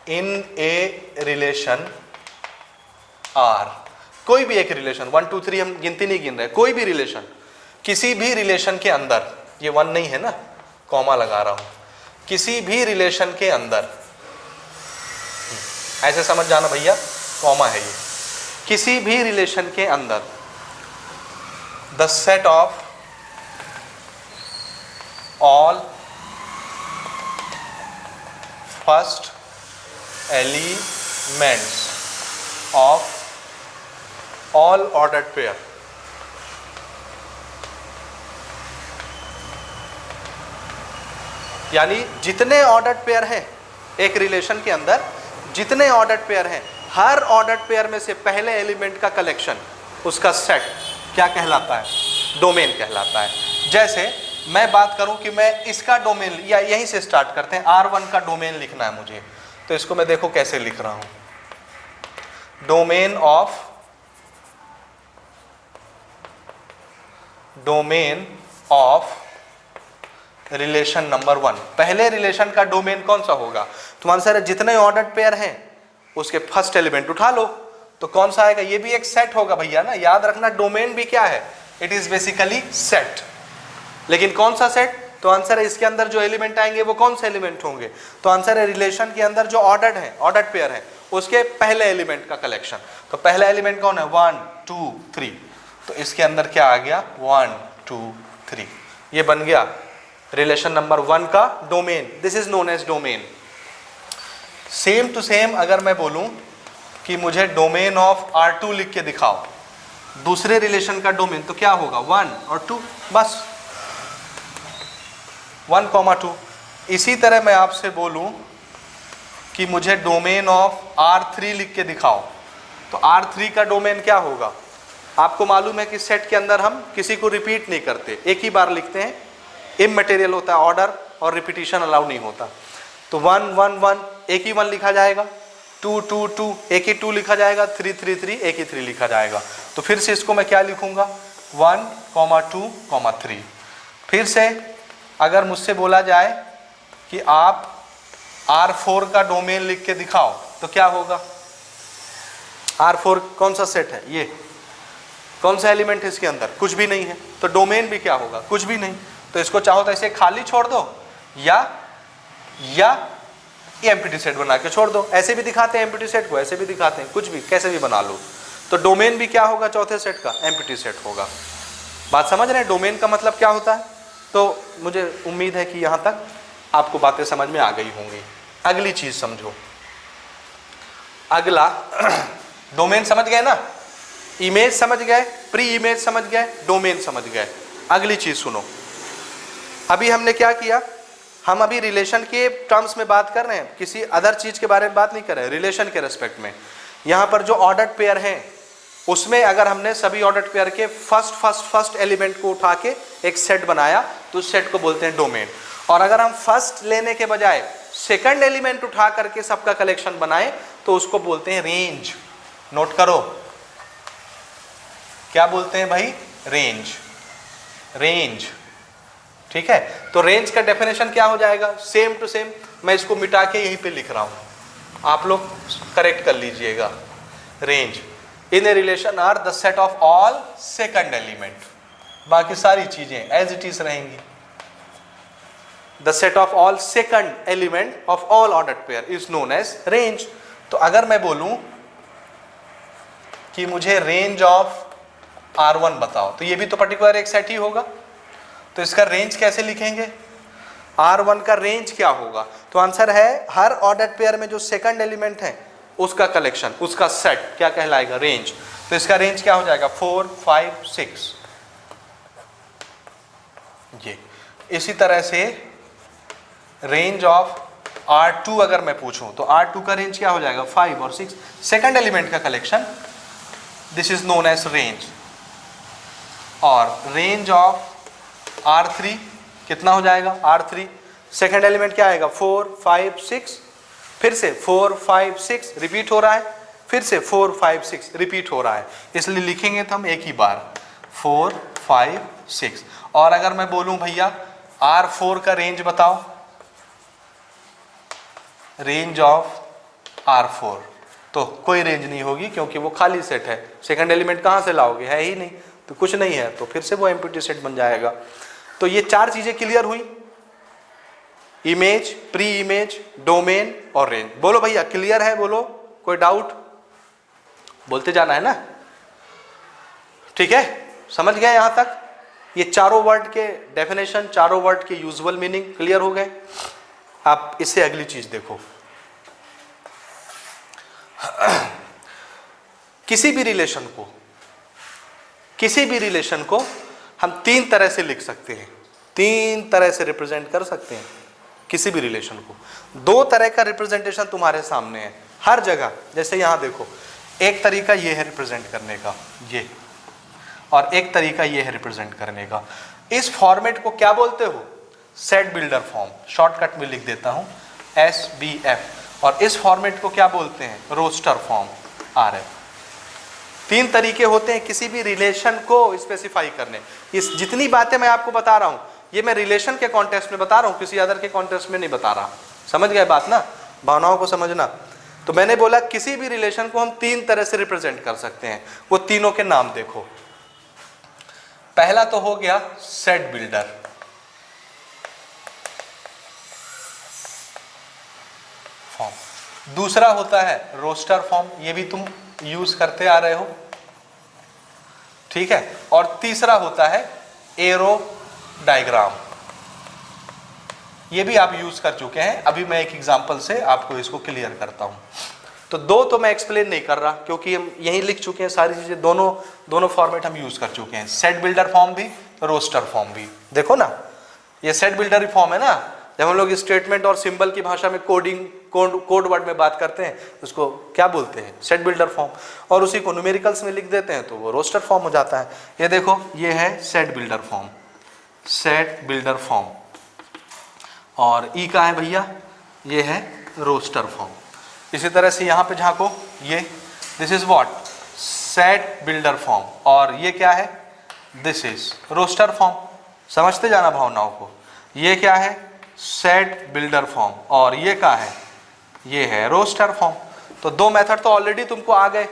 इन ए रिलेशन आर, कोई भी एक रिलेशन, 1 2 3 हम गिनती नहीं गिन रहे, कोई भी रिलेशन, किसी भी रिलेशन के अंदर, ये 1 नहीं है ना, कॉमा लगा रहा हूं, किसी भी रिलेशन के अंदर, ऐसे समझ जाना भैया, कॉमा है ये, किसी भी रिलेशन के अंदर the set of all first elements of all ordered pair, यानी जितने ऑर्डर्ड पेयर हैं एक रिलेशन के अंदर, जितने ऑर्डर्ड पेयर हैं, हर ऑर्डर्ड पेयर में से पहले एलिमेंट का कलेक्शन, उसका सेट क्या कहलाता है, डोमेन कहलाता है। जैसे मैं बात करूं कि मैं इसका डोमेन, या यहीं से स्टार्ट करते हैं, R1 का डोमेन लिखना है मुझे, तो इसको मैं देखो कैसे लिख रहा हूं, डोमेन ऑफ रिलेशन नंबर 1। पहले रिलेशन का डोमेन कौन सा होगा, तो आंसर है जितने ऑर्डर्ड पेयर हैं उसके फर्स्ट एलिमेंट उठा लो, तो कौन सा आएगा, ये भी एक सेट होगा भैया ना, याद रखना डोमेन भी क्या है, इट इज बेसिकली सेट। लेकिन कौन सा सेट, तो आंसर है इसके अंदर जो एलिमेंट आएंगे वो कौन से एलिमेंट होंगे, तो आंसर है रिलेशन के अंदर जो ऑर्डर्ड है, ऑर्डर्ड पेयर है, उसके पहले एलिमेंट का कलेक्शन। तो पहला एलिमेंट कौन है, 1 2 3, तो इसके अंदर क्या आ गया, 1 2 3, ये बन गया रिलेशन नंबर 1 का domain, this is known as domain. Same to same अगर मैं बोलूं कि मुझे डोमेन ऑफ R2 लिख के दिखाओ, दूसरे रिलेशन का डोमेन, तो क्या होगा, 1 और 2, बस 1, 2। इसी तरह मैं आपसे बोलूं कि मुझे डोमेन ऑफ R3 लिख के दिखाओ, तो R3 का डोमेन क्या होगा, आपको मालूम है कि सेट के अंदर हम किसी को रिपीट नहीं करते, एक ही बार लिखते हैं, इमैटेरियल होता है, ऑर्डर और रिपीटिशन अलाउ नहीं होता। तो 1 1 1 एक ही 1 लिखा जाएगा, 2 2 2 एक ही 2 लिखा जाएगा, 3 3 3 एक ही 3 लिखा जाएगा। तो फिर से इसको मैं क्या लिखूंगा, 1 2 3, फिर से अगर मुझसे बोला जाए कि आप R4 का डोमेन लिख के दिखाओ तो क्या होगा? R4 कौन सा सेट है? ये कौन सा एलिमेंट है इसके अंदर? कुछ भी नहीं है। तो डोमेन भी क्या होगा? कुछ भी नहीं। तो इसको चाहो तो ऐसे खाली छोड़ दो या एम्प्टी सेट बना के छोड़ दो। ऐसे भी दिखाते हैं एम्प्टी सेट को, ऐसे भी दिखाते हैं, कुछ भी कैसे भी बना लो। तो डोमेन भी क्या होगा चौथे सेट का? एम्प्टी सेट होगा। बात समझ रहे हैं डोमेन का मतलब क्या होता है? तो मुझे उम्मीद है कि यहाँ तक आपको बातें समझ में आ गई होंगी। अगली चीज समझो। अगला डोमेन समझ गए ना, इमेज समझ गए, प्री इमेज समझ गए, डोमेन समझ गए। अगली चीज सुनो। अभी हमने क्या किया? हम अभी रिलेशन के टर्म्स में बात कर रहे हैं, किसी अदर चीज के बारे में बात नहीं कर रहे हैं, रिलेशन के रेस्पेक्ट में। यहां पर जो ऑर्डर्ड पेयर है उसमें अगर हमने सभी ऑर्डर्ड पेयर के फर्स्ट एलिमेंट को उठा के एक सेट बनाया तो उस सेट को बोलते हैं डोमेन। और अगर हम फर्स्ट लेने के बजाय सेकंड एलिमेंट उठा करके सबका कलेक्शन बनाए तो उसको बोलते हैं रेंज। नोट करो, क्या बोलते हैं भाई? रेंज। रेंज, ठीक है। तो रेंज का डेफिनेशन क्या हो जाएगा? Same to same. मैं इसको मिटा के यहीं पे लिख रहा हूं, आप लोग करेक्ट कर लीजिएगा। Range in a relation R the set of all second element. बाकी सारी चीजें एज इट इज रहेंगी। The set of all second element of all ordered pair is known as range. तो अगर मैं बोलूं कि मुझे रेंज ऑफ R1 बताओ तो ये भी तो पर्टिकुलर एक सेट ही होगा। तो इसका रेंज कैसे लिखेंगे? R1 का रेंज क्या होगा? तो आंसर है हर ऑर्डर्ड पेयर में जो सेकंड एलिमेंट है उसका कलेक्शन, उसका सेट क्या कहलाएगा? रेंज। तो इसका रेंज क्या हो जाएगा? 4, 5, 6। ये इसी तरह से रेंज ऑफ R2 अगर मैं पूछूं तो R2 का रेंज क्या हो जाएगा? 5 और 6, सेकंड एलिमेंट का collection. This is known as range. और रेंज ऑफ R3 कितना हो जाएगा? R3 सेकंड एलिमेंट क्या आएगा? 4, 5, 6, फिर से 4, 5, 6 रिपीट हो रहा है, फिर से 4, 5, 6 रिपीट हो रहा है, इसलिए लिखेंगे तो हम एक ही बार 4, 5, 6। और अगर मैं बोलूं भैया R4 का रेंज बताओ, रेंज ऑफ R4, तो कोई रेंज नहीं होगी क्योंकि वो खाली सेट है। सेकंड एलिमेंट कहां से लाओगे? है ही नहीं, तो कुछ नहीं है, तो फिर से वो एम्प्टी सेट बन जाएगा। तो ये चार चीजें क्लियर हुई, इमेज, प्री इमेज, डोमेन और रेंज। बोलो भैया क्लियर है? बोलो, कोई डाउट? बोलते जाना है ना, ठीक है। समझ गए यहां तक? ये चारों वर्ड के डेफिनेशन, चारों वर्ड के यूजुअल मीनिंग क्लियर हो गए। आप इससे अगली चीज देखो। किसी भी रिलेशन को हम तीन तरह से लिख सकते हैं, तीन तरह से रिप्रेजेंट कर सकते हैं किसी भी रिलेशन को। दो तरह का रिप्रेजेंटेशन तुम्हारे सामने है हर जगह। जैसे यहां देखो, एक तरीका ये है रिप्रेजेंट करने का, ये, और एक तरीका ये है रिप्रेजेंट करने का। इस फॉर्मेट को क्या बोलते हो? Set builder form. शॉर्टकट में लिख देता हूं SBF। और इस फॉर्मेट को क्या बोलते हैं? Roster form, RF। तीन तरीके होते हैं किसी भी रिलेशन को स्पेसिफाई करने। इस जितनी बातें मैं आपको बता रहा हूं ये मैं रिलेशन के कॉन्टेक्स्ट में बता रहा हूं, किसी अदर के कॉन्टेक्स्ट में नहीं बता रहा। समझ गए बात ना? भावनाओं को समझना। तो मैंने बोला किसी भी रिलेशन को हम तीन तरह से रिप्रेजेंट कर सकते हैं। वो तीनों के नाम देखो। पहला तो हो गया सेट बिल्डर, फॉर्म। दूसरा होता है रोस्टर फॉर्म, ये भी तुम यूज करते आ रहे हो, ठीक है। और तीसरा होता है एरो डायग्राम, ये भी आप यूज कर चुके हैं। अभी मैं एक एग्जांपल से आपको इसको क्लियर करता हूं। तो दो तो मैं एक्सप्लेन नहीं कर रहा क्योंकि हम यहीं लिख चुके हैं सारी चीजें, दोनों फॉर्मेट हम यूज कर चुके हैं, सेट बिल्डर फॉर्म भी, रोस्टर फॉर्म भी। देखो ना, ये सेट बिल्डर फॉर्म है ना। जब हम लोग स्टेटमेंट और सिंबल की भाषा में कोड वर्ड में बात करते हैं उसको क्या बोलते हैं? Set builder form. और उसी को न्यूमेरिकल्स में लिख देते हैं तो वो रोस्टर फॉर्म हो जाता है। ये देखो, ये है set builder form, set builder form. और ई का है भैया, ये है रोस्टर फॉर्म। इसी तरह से यहाँ पे झांको, ये this is what? Set builder form. और ये क्या है? This is roster form. समझते जाना भावनाओं को। ये क्या है, सेट बिल्डर फॉर्म, और ये क्या है, ये है रोस्टर फॉर्म। तो दो मेथड तो ऑलरेडी तुमको आ गए,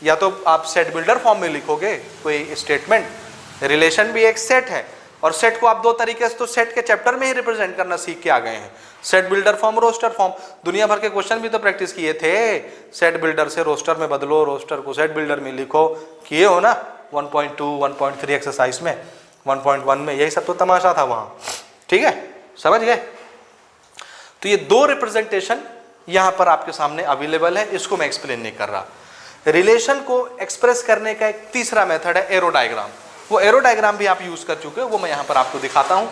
या तो आप सेट बिल्डर फॉर्म में लिखोगे कोई स्टेटमेंट, रिलेशन भी एक सेट है, और सेट को आप दो तरीके से तो सेट के चैप्टर में ही रिप्रेजेंट करना सीख के आ गए हैं, set builder form, roster form. दुनिया भर के क्वेश्चन भी तो प्रैक्टिस किए थे, सेट बिल्डर से रोस्टर में बदलो, रोस्टर को सेट बिल्डर में लिखो, किए हो ना 1.2 1.3 एक्सरसाइज में, 1.1 में, यही सब तो तमाशा था वहाँ, ठीक है, समझ गए। तो ये दो रिप्रेजेंटेशन यहाँ पर आपके सामने अवेलेबल है, इसको मैं एक्सप्लेन नहीं कर रहा। रिलेशन को एक्सप्रेस करने का एक तीसरा मेथड है एरो डायग्राम। वो एरो डायग्राम भी आप यूज कर चुके हो, वो मैं यहाँ पर आपको दिखाता हूँ,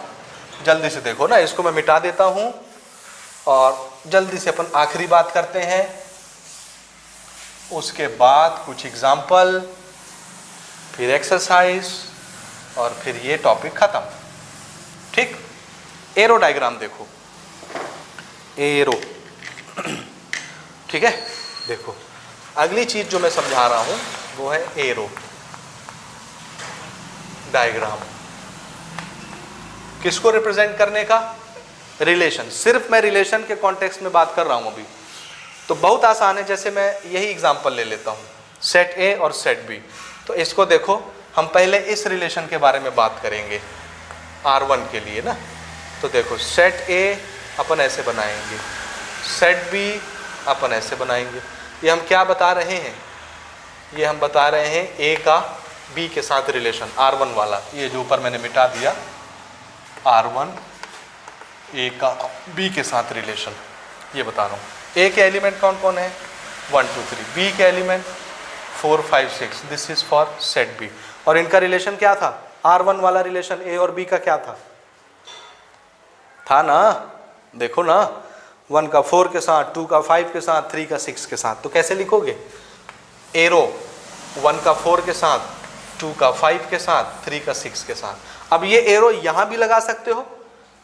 जल्दी से देखो ना, इसको मैं मिटा देता हूँ और जल्दी से अपन आखिरी बात करते हैं, उसके बाद कुछ एग्जाम्पल, फिर एक्सरसाइज, और फिर ये टॉपिक खत्म, ठीक। एरो डायग्राम देखो, एरो, ठीक है। देखो अगली चीज जो मैं समझा रहा हूं वो है एरो डायग्राम। किसको रिप्रेजेंट करने का, रिलेशन। सिर्फ मैं रिलेशन के कॉन्टेक्स्ट में बात कर रहा हूं अभी, तो बहुत आसान है। जैसे मैं यही एग्जांपल ले लेता हूं, सेट ए और सेट बी। तो इसको देखो, हम पहले इस रिलेशन के बारे में बात करेंगे R1 के लिए ना। तो देखो सेट ए अपन ऐसे बनाएंगे, सेट बी अपन ऐसे बनाएंगे। ये हम क्या बता रहे हैं, ये हम बता रहे हैं ए का बी के साथ रिलेशन, R1 वाला, ये जो ऊपर मैंने मिटा दिया, R1 ए का बी के साथ रिलेशन, ये बता रहा हूँ। ए के एलिमेंट कौन कौन है, 1 2 3, बी के element 4 5 6, this is for set B. और इनका रिलेशन क्या था, R1 वाला रिलेशन ए और बी का क्या था ना, देखो ना, 1 का 4 के साथ, 2 का 5 के साथ, 3 का 6 के साथ। तो कैसे लिखोगे, एरो 1 का 4 के साथ, 2 का 5 के साथ, 3 का 6 के साथ। अब ये एरो यहाँ भी लगा सकते हो,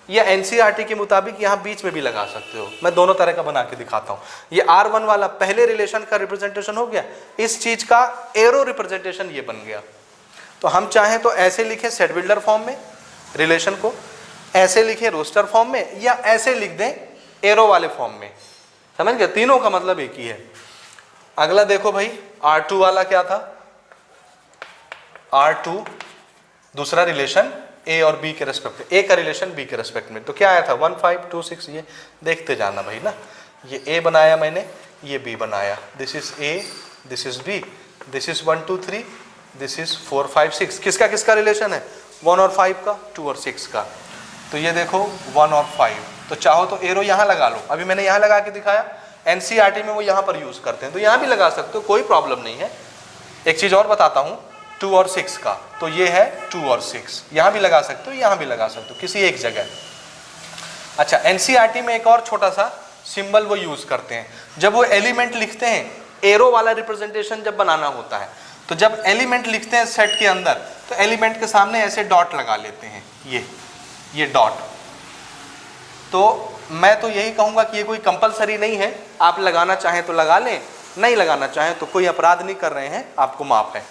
या एनसीईआरटी के मुताबिक यहाँ बीच में भी लगा सकते हो। मैं दोनों तरह का बना के दिखाता हूँ। ये R1 वाला पहले रिलेशन का रिप्रेजेंटेशन हो गया, इस चीज का एरो रिप्रेजेंटेशन ये बन गया। तो हम चाहें तो ऐसे लिखें सेट बिल्डर फॉर्म में रिलेशन को, ऐसे लिखें रोस्टर फॉर्म में, या ऐसे लिख दें एरो वाले फॉर्म में। समझ गए, तीनों का मतलब एक ही है। अगला देखो भाई, R2 वाला क्या था, R2 दूसरा रिलेशन ए और बी के रेस्पेक्ट में, ए का रिलेशन बी के रेस्पेक्ट में। तो क्या आया था 1 5 2 6, ये देखते जाना भाई ना। ये ए बनाया मैंने, ये बी बनाया, this is A, this is B, this is 1 2 3, this is 4 5 6। किसका किसका रिलेशन है, 1 और 5 का, 2 और 6 का। तो ये देखो 1 और 5, तो चाहो तो एरो यहाँ लगा लो, अभी मैंने यहाँ लगा के दिखाया, एनसीईआरटी में वो यहाँ पर यूज करते हैं, तो यहाँ भी लगा सकते हो, कोई प्रॉब्लम नहीं है। एक चीज और बताता हूँ, 2 और 6 का, तो ये है 2 और 6, यहाँ भी लगा सकते हो, यहाँ भी लगा सकते हो, किसी एक जगह। अच्छा, एनसीईआरटी में एक और छोटा सा सिंबल वो यूज करते हैं, जब वो एलिमेंट लिखते हैं, एरो वाला रिप्रेजेंटेशन जब बनाना होता है, तो जब एलिमेंट लिखते हैं सेट के अंदर, तो एलिमेंट के सामने ऐसे डॉट लगा लेते हैं, ये डॉट। तो मैं तो यही कहूँगा कि ये कोई कंपलसरी नहीं है, आप लगाना चाहें तो लगा लें, नहीं लगाना चाहें तो कोई अपराध नहीं कर रहे हैं, आपको माफ है।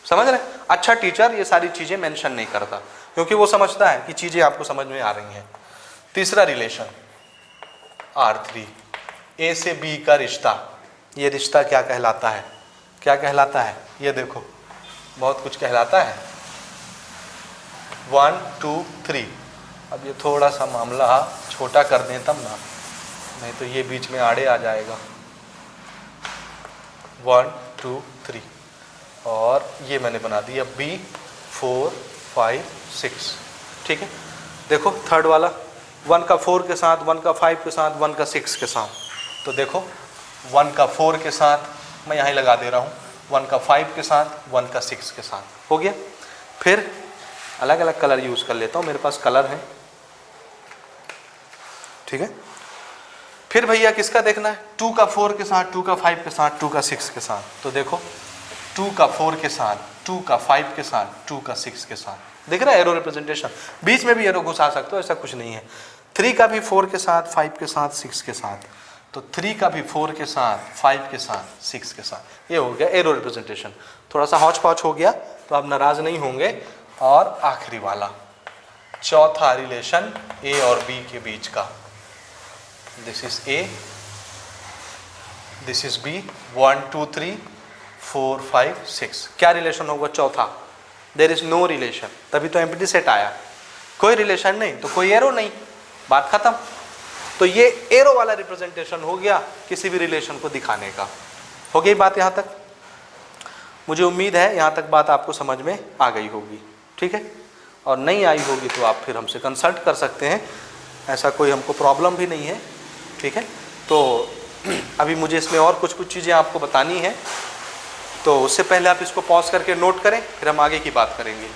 समझ रहे, अच्छा टीचर ये सारी चीज़ें मेंशन नहीं करता, क्योंकि वो समझता है कि चीज़ें आपको समझ में आ रही हैं। तीसरा रिलेशन R3, ए से बी का रिश्ता, ये रिश्ता क्या कहलाता है, क्या कहलाता है, ये देखो बहुत कुछ कहलाता है। 1 2 3, अब ये थोड़ा सा मामला छोटा कर दें तब ना, नहीं तो ये बीच में आड़े आ जाएगा। 1 2 3, और ये मैंने बना दिया B 4 5 6, ठीक है। देखो थर्ड वाला, 1 का 4 के साथ, 1 का 5 के साथ, 1 का 6 के साथ। तो देखो 1 का 4 के साथ मैं यहाँ लगा दे रहा हूँ, 1 का 5 के साथ, 1 का 6 के साथ, हो गया। फिर अलग अलग कलर यूज कर लेता हूँ, मेरे पास कलर है, ठीक है। फिर भैया किसका देखना है, 2 का 4 के साथ, 2 का 5 के साथ, 2 का 6 के साथ। तो देखो 2 का 4 के साथ, 2 का 5 के साथ, 2 का 6 के साथ, दिख रहा है एरो रिप्रेजेंटेशन। बीच में भी एरो घुसा सकते हो, ऐसा कुछ नहीं है। 3 का भी 4 के साथ, 5 के साथ, 6 के साथ, तो 3 का भी 4 के साथ, 5 के साथ, 6 के साथ, ये हो गया एरो रिप्रेजेंटेशन। थोड़ा सा हौच पौच हो गया तो आप नाराज नहीं होंगे। और आखिरी वाला चौथा रिलेशन ए और बी के बीच का, this is A, this is B, 1 2 3 4 5 6, क्या रिलेशन होगा चौथा? देयर इज नो रिलेशन, तभी तो एम्प्टी सेट आया, कोई रिलेशन नहीं तो कोई एरो नहीं, बात खत्म। तो ये एरो वाला रिप्रेजेंटेशन हो गया किसी भी रिलेशन को दिखाने का। हो गई बात यहाँ तक? मुझे उम्मीद है यहाँ तक बात आपको समझ में आ गई होगी, ठीक है? और नहीं आई होगी तो आप फिर हमसे कंसल्ट कर सकते हैं, ऐसा कोई हमको प्रॉब्लम भी नहीं है, ठीक है? तो अभी मुझे इसमें और कुछ चीज़ें आपको बतानी है, तो उससे पहले आप इसको पॉज करके नोट करें, फिर हम आगे की बात करेंगे।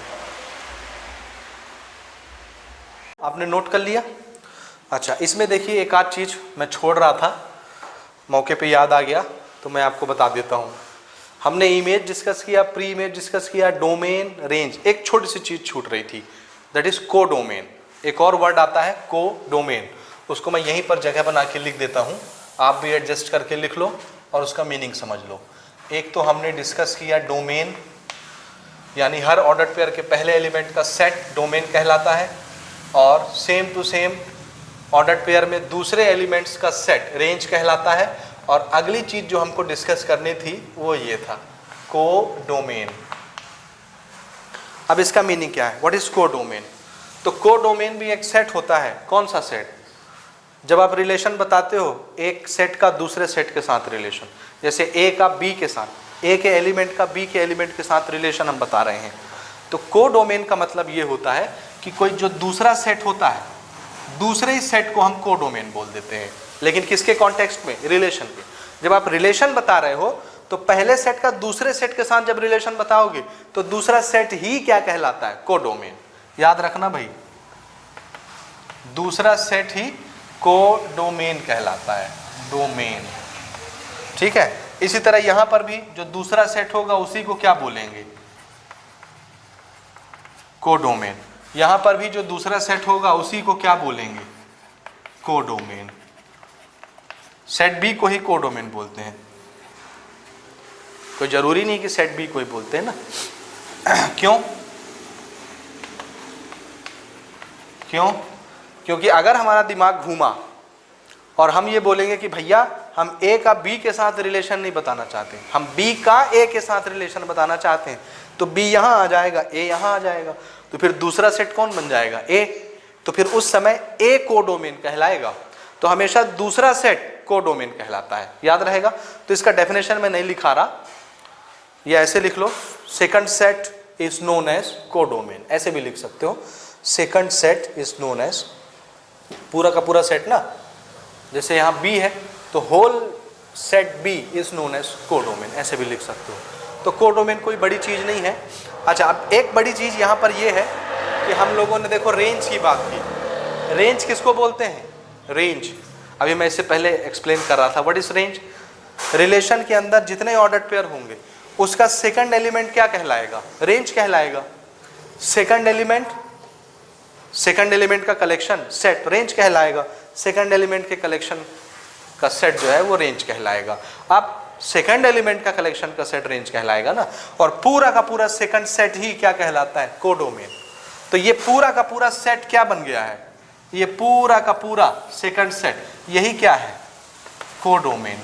आपने नोट कर लिया? अच्छा, इसमें देखिए एक आध चीज़ मैं छोड़ रहा था, मौके पे याद आ गया तो मैं आपको बता देता हूँ। हमने इमेज डिस्कस किया, प्री इमेज डिस्कस किया, डोमेन, रेंज, एक छोटी सी चीज़ छूट रही थी, दैट इज़ को डोमेन। एक और वर्ड आता है को डोमेन, उसको मैं यहीं पर जगह बना के लिख देता हूँ, आप भी एडजस्ट करके लिख लो और उसका मीनिंग समझ लो। एक तो हमने डिस्कस किया डोमेन, यानी हर ऑर्डर पेयर के पहले एलिमेंट का सेट डोमेन कहलाता है, और same to same order pair में दूसरे एलिमेंट्स का सेट रेंज कहलाता है। और अगली चीज जो हमको डिस्कस करनी थी वो ये था को डोमेन। अब इसका मीनिंग क्या है, व्हाट इज को डोमेन? तो को डोमेन भी एक सेट होता है। कौन सा सेट? जब आप रिलेशन बताते हो एक सेट का दूसरे सेट के साथ रिलेशन, जैसे ए का बी के साथ, ए के एलिमेंट का बी के एलिमेंट के साथ रिलेशन हम बता रहे हैं, तो को डोमेन का मतलब ये होता है कि कोई जो दूसरा सेट होता है, दूसरे ही सेट को हम को डोमेन बोल देते हैं। लेकिन किसके कॉन्टेक्स्ट में? रिलेशन के। जब आप रिलेशन बता रहे हो तो पहले सेट का दूसरे सेट के साथ जब रिलेशन बताओगे तो दूसरा सेट ही क्या कहलाता है? को डोमेन। याद रखना भाई, दूसरा सेट ही को डोमेन कहलाता है, डोमेन, ठीक है? इसी तरह यहां पर भी जो दूसरा सेट होगा उसी को क्या बोलेंगे? को डोमेन। यहां पर भी जो दूसरा सेट होगा उसी को क्या बोलेंगे? को डोमेन। सेट बी को ही को डोमेन बोलते हैं, कोई जरूरी नहीं कि सेट बी को ही बोलते हैं ना। क्यों? क्योंकि अगर हमारा दिमाग घूमा और हम ये बोलेंगे कि भैया हम ए का बी के साथ रिलेशन नहीं बताना चाहते, हम बी का ए के साथ रिलेशन बताना चाहते हैं, तो बी यहां आ जाएगा, ए यहां आ जाएगा, तो फिर दूसरा सेट कौन बन जाएगा? ए। तो फिर उस समय ए को डोमेन कहलाएगा। तो हमेशा दूसरा सेट को डोमेन कहलाता है, याद रहेगा। तो इसका डेफिनेशन मैं नहीं लिखा रहा, ये ऐसे लिख लो, second set is known as को डोमेन, ऐसे भी लिख सकते हो। Second set is known as, पूरा का पूरा सेट ना, जैसे यहाँ बी है तो whole set B is known as को डोमेन, ऐसे भी लिख सकते हो। तो को डोमेन कोई बड़ी चीज नहीं है। अच्छा, अब एक बड़ी चीज यहाँ पर ये है कि हम लोगों ने देखो रेंज की बात की। रेंज किसको बोलते हैं? रेंज। अभी मैं इससे पहले एक्सप्लेन कर रहा था व्हाट इज रेंज। रिलेशन के अंदर जितने ऑर्डर पेयर होंगे उसका सेकंड एलिमेंट क्या कहलाएगा? रेंज कहलाएगा। सेकंड एलिमेंट का कलेक्शन सेट रेंज कहलाएगा। सेकंड एलिमेंट के कलेक्शन का सेट जो है वो रेंज कहलाएगा। अब सेकंड एलिमेंट का कलेक्शन का सेट रेंज कहलाएगा ना, और पूरा का पूरा सेकंड सेट ही क्या कहलाता है? को डोमेन। तो ये पूरा का पूरा सेट क्या बन गया है? ये पूरा का पूरा सेकंड सेट यही क्या है? को डोमेन,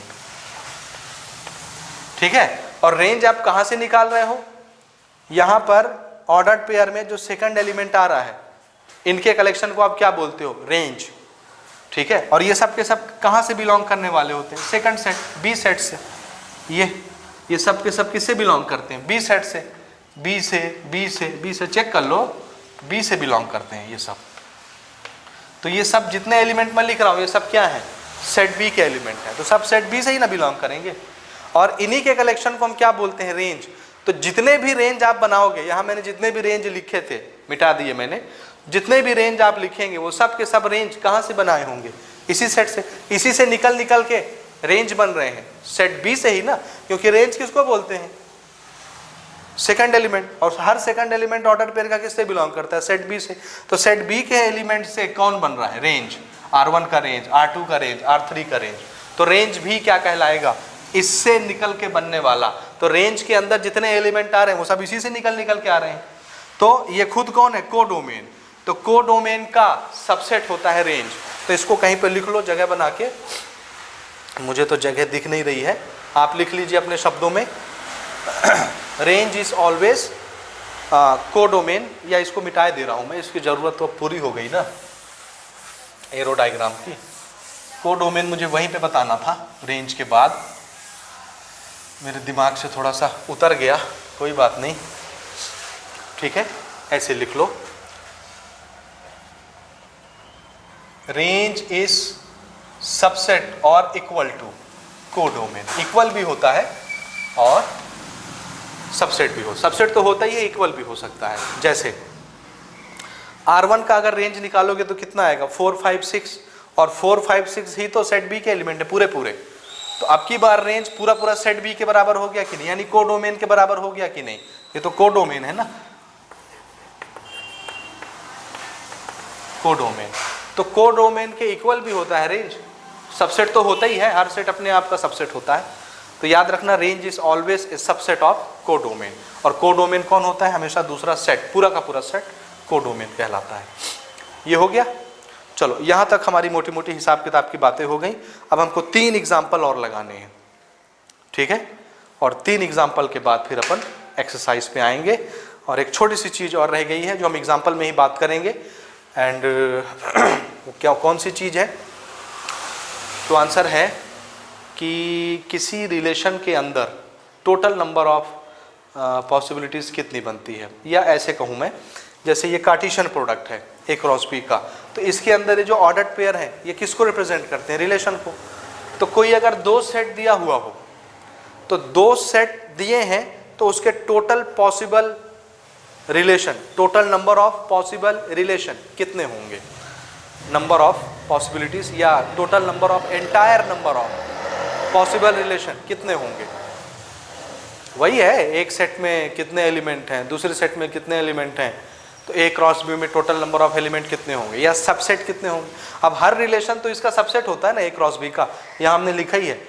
ठीक है। और रेंज आप कहां से निकाल रहे हो? यहां पर ऑर्डर्ड पेयर में जो सेकंड एलिमेंट आ रहा है इनके कलेक्शन को आप क्या बोलते हो? रेंज, ठीक है। और ये सब के सब कहां से बिलोंग करने वाले होते हैं? सेकंड सेट, बी सेट से। ये सब के सब किससे बिलोंग करते हैं? बी सेट से। बी से चेक कर लो, बी से बिलोंग करते हैं ये सब। तो ये सब जितने एलिमेंट मैं लिख रहा हूं ये सब क्या है? सेट बी के एलिमेंट है, तो सब सेट बी से ही ना बिलोंग करेंगे। और इन्हीं के कलेक्शन को हम क्या बोलते हैं? रेंज। तो जितने भी रेंज आप बनाओगे, यहाँ मैंने जितने भी रेंज लिखे थे मिटा दिए मैंने, जितने भी रेंज आप लिखेंगे वो सब के सब रेंज कहाँ से बनाए होंगे? इसी सेट से। इसी से निकल के रेंज बन रहे हैं, सेट बी से ही ना, क्योंकि रेंज किसको बोलते हैं? Second element. और हर सेकंड एलिमेंट ऑर्डर पेयर का किससे बिलोंग करता है? सेट बी से। तो सेट बी के एलिमेंट से कौन बन रहा है? रेंज। R1 का रेंज, R2 का रेंज, R3 का रेंज। तो रेंज भी क्या कहलाएगा? इससे निकल के बनने वाला। तो रेंज के अंदर जितने एलिमेंट आ रहे हैं वो सब इसी से निकल के आ रहे हैं। तो ये खुद कौन है? को डोमेन। तो कोडोमेन का सबसेट होता है रेंज। तो इसको कहीं पर लिख लो जगह बना के, मुझे तो जगह दिख नहीं रही है, आप लिख लीजिए अपने शब्दों में। रेंज इज ऑलवेज कोडोमेन, या इसको मिटाए दे रहा हूं मैं, इसकी जरूरत तो पूरी हो गई ना एरो डायग्राम की। कोडोमेन मुझे वहीं पे बताना था, रेंज के बाद मेरे दिमाग से थोड़ा सा उतर गया, कोई बात नहीं, ठीक है, ऐसे लिख लो। रेंज इज सबसेट और इक्वल टू कोडोमेन। इक्वल भी होता है और सबसेट भी हो, सबसेट तो होता ही है, इक्वल भी हो सकता है। जैसे R1 का अगर रेंज निकालोगे तो कितना आएगा, 4 5 6, और 4 5 6 ही तो सेट बी के एलिमेंट है पूरे पूरे। तो अब की बार रेंज पूरा पूरा सेट बी के बराबर हो गया कि नहीं, यानी कोडोमेन के बराबर हो गया कि नहीं, ये तो कोडोमेन है ना, कोडोमेन। तो कोडोमेन के इक्वल भी होता है रेंज, सबसेट तो होता ही है, हर सेट अपने आप का सबसेट होता है। तो याद रखना, range is always a subset of codomain. और कोडोमेन कौन होता है, हमेशा दूसरा सेट, पूरा का पूरा सेट कोडोमेन कहलाता है। ये हो गया। चलो यहाँ तक हमारी मोटी मोटी हिसाब किताब की बातें हो गई। अब हमको 3 एग्जाम्पल और लगाने हैं, ठीक है, और 3 एग्जाम्पल के बाद फिर अपन एक्सरसाइज पे आएंगे। और एक छोटी सी चीज़ और रह गई है जो हम एग्जाम्पल में ही बात करेंगे। एंड क्या, कौन सी चीज़ है, तो आंसर है कि किसी रिलेशन के अंदर टोटल नंबर ऑफ पॉसिबिलिटीज़ कितनी बनती है, या ऐसे कहूँ मैं, जैसे ये कार्टेशियन प्रोडक्ट है ए क्रॉस बी का, तो इसके अंदर ये जो ऑर्डर्ड पेयर है ये किसको रिप्रेजेंट करते हैं, रिलेशन को। तो कोई अगर 2 सेट दिया हुआ हो, तो 2 सेट दिए हैं तो उसके total possible relation, total number of possible relation कितने होंगे, नंबर ऑफ पॉसिबिलिटीज, या total number of entire number of possible relation कितने होंगे। वही है, एक सेट में कितने एलिमेंट हैं, दूसरे सेट में कितने एलिमेंट हैं, तो ए क्रॉस बी में टोटल नंबर ऑफ एलिमेंट कितने होंगे, या सबसेट कितने होंगे। अब हर रिलेशन तो इसका सबसेट होता है ना, ए क्रॉस बी का, यहाँ हमने लिखा ही है,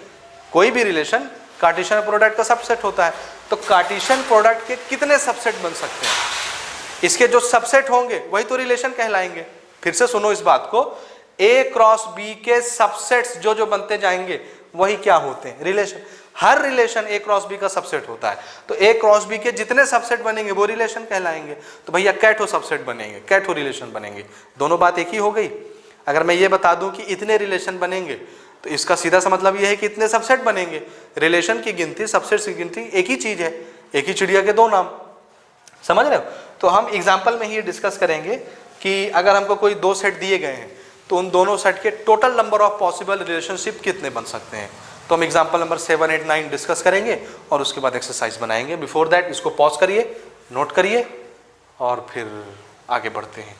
कोई भी रिलेशन कार्टेशियन प्रोडक्ट का सबसेट होता है। तो कार्टेशियन प्रोडक्ट के कितने सबसेट बन सकते हैं, इसके जो सबसेट होंगे वही तो रिलेशन कहलाएंगे। फिर से सुनो इस बात को, ए क्रॉस बी के सबसेट्स जो जो बनते जाएंगे वही क्या होते हैं, रिलेशन। हर रिलेशन ए क्रॉस बी का सबसेट होता है, तो ए क्रॉस बी के जितने सबसेट बनेंगे वो रिलेशन कहलाएंगे। तो भैया कैठो सबसेट बनेंगे, कैठो रिलेशन बनेंगे, दोनों बात एक ही हो गई। अगर मैं ये बता दूं कि इतने रिलेशन बनेंगे, तो इसका सीधा सा मतलब ये है कि इतने सबसेट बनेंगे। रिलेशन की गिनती, सबसेट की गिनती एक ही चीज है, एक ही चिड़िया के 2 नाम, समझ रहे हो। तो हम एग्जाम्पल में ही डिस्कस करेंगे कि अगर हमको कोई 2 सेट दिए गए हैं तो उन दोनों सेट के total number of possible relationship कितने बन सकते हैं। तो हम एग्जाम्पल नंबर 7, 8, 9 डिस्कस करेंगे और उसके बाद एक्सरसाइज बनाएंगे। बिफोर दैट इसको पॉज करिए, नोट करिए और फिर आगे बढ़ते हैं।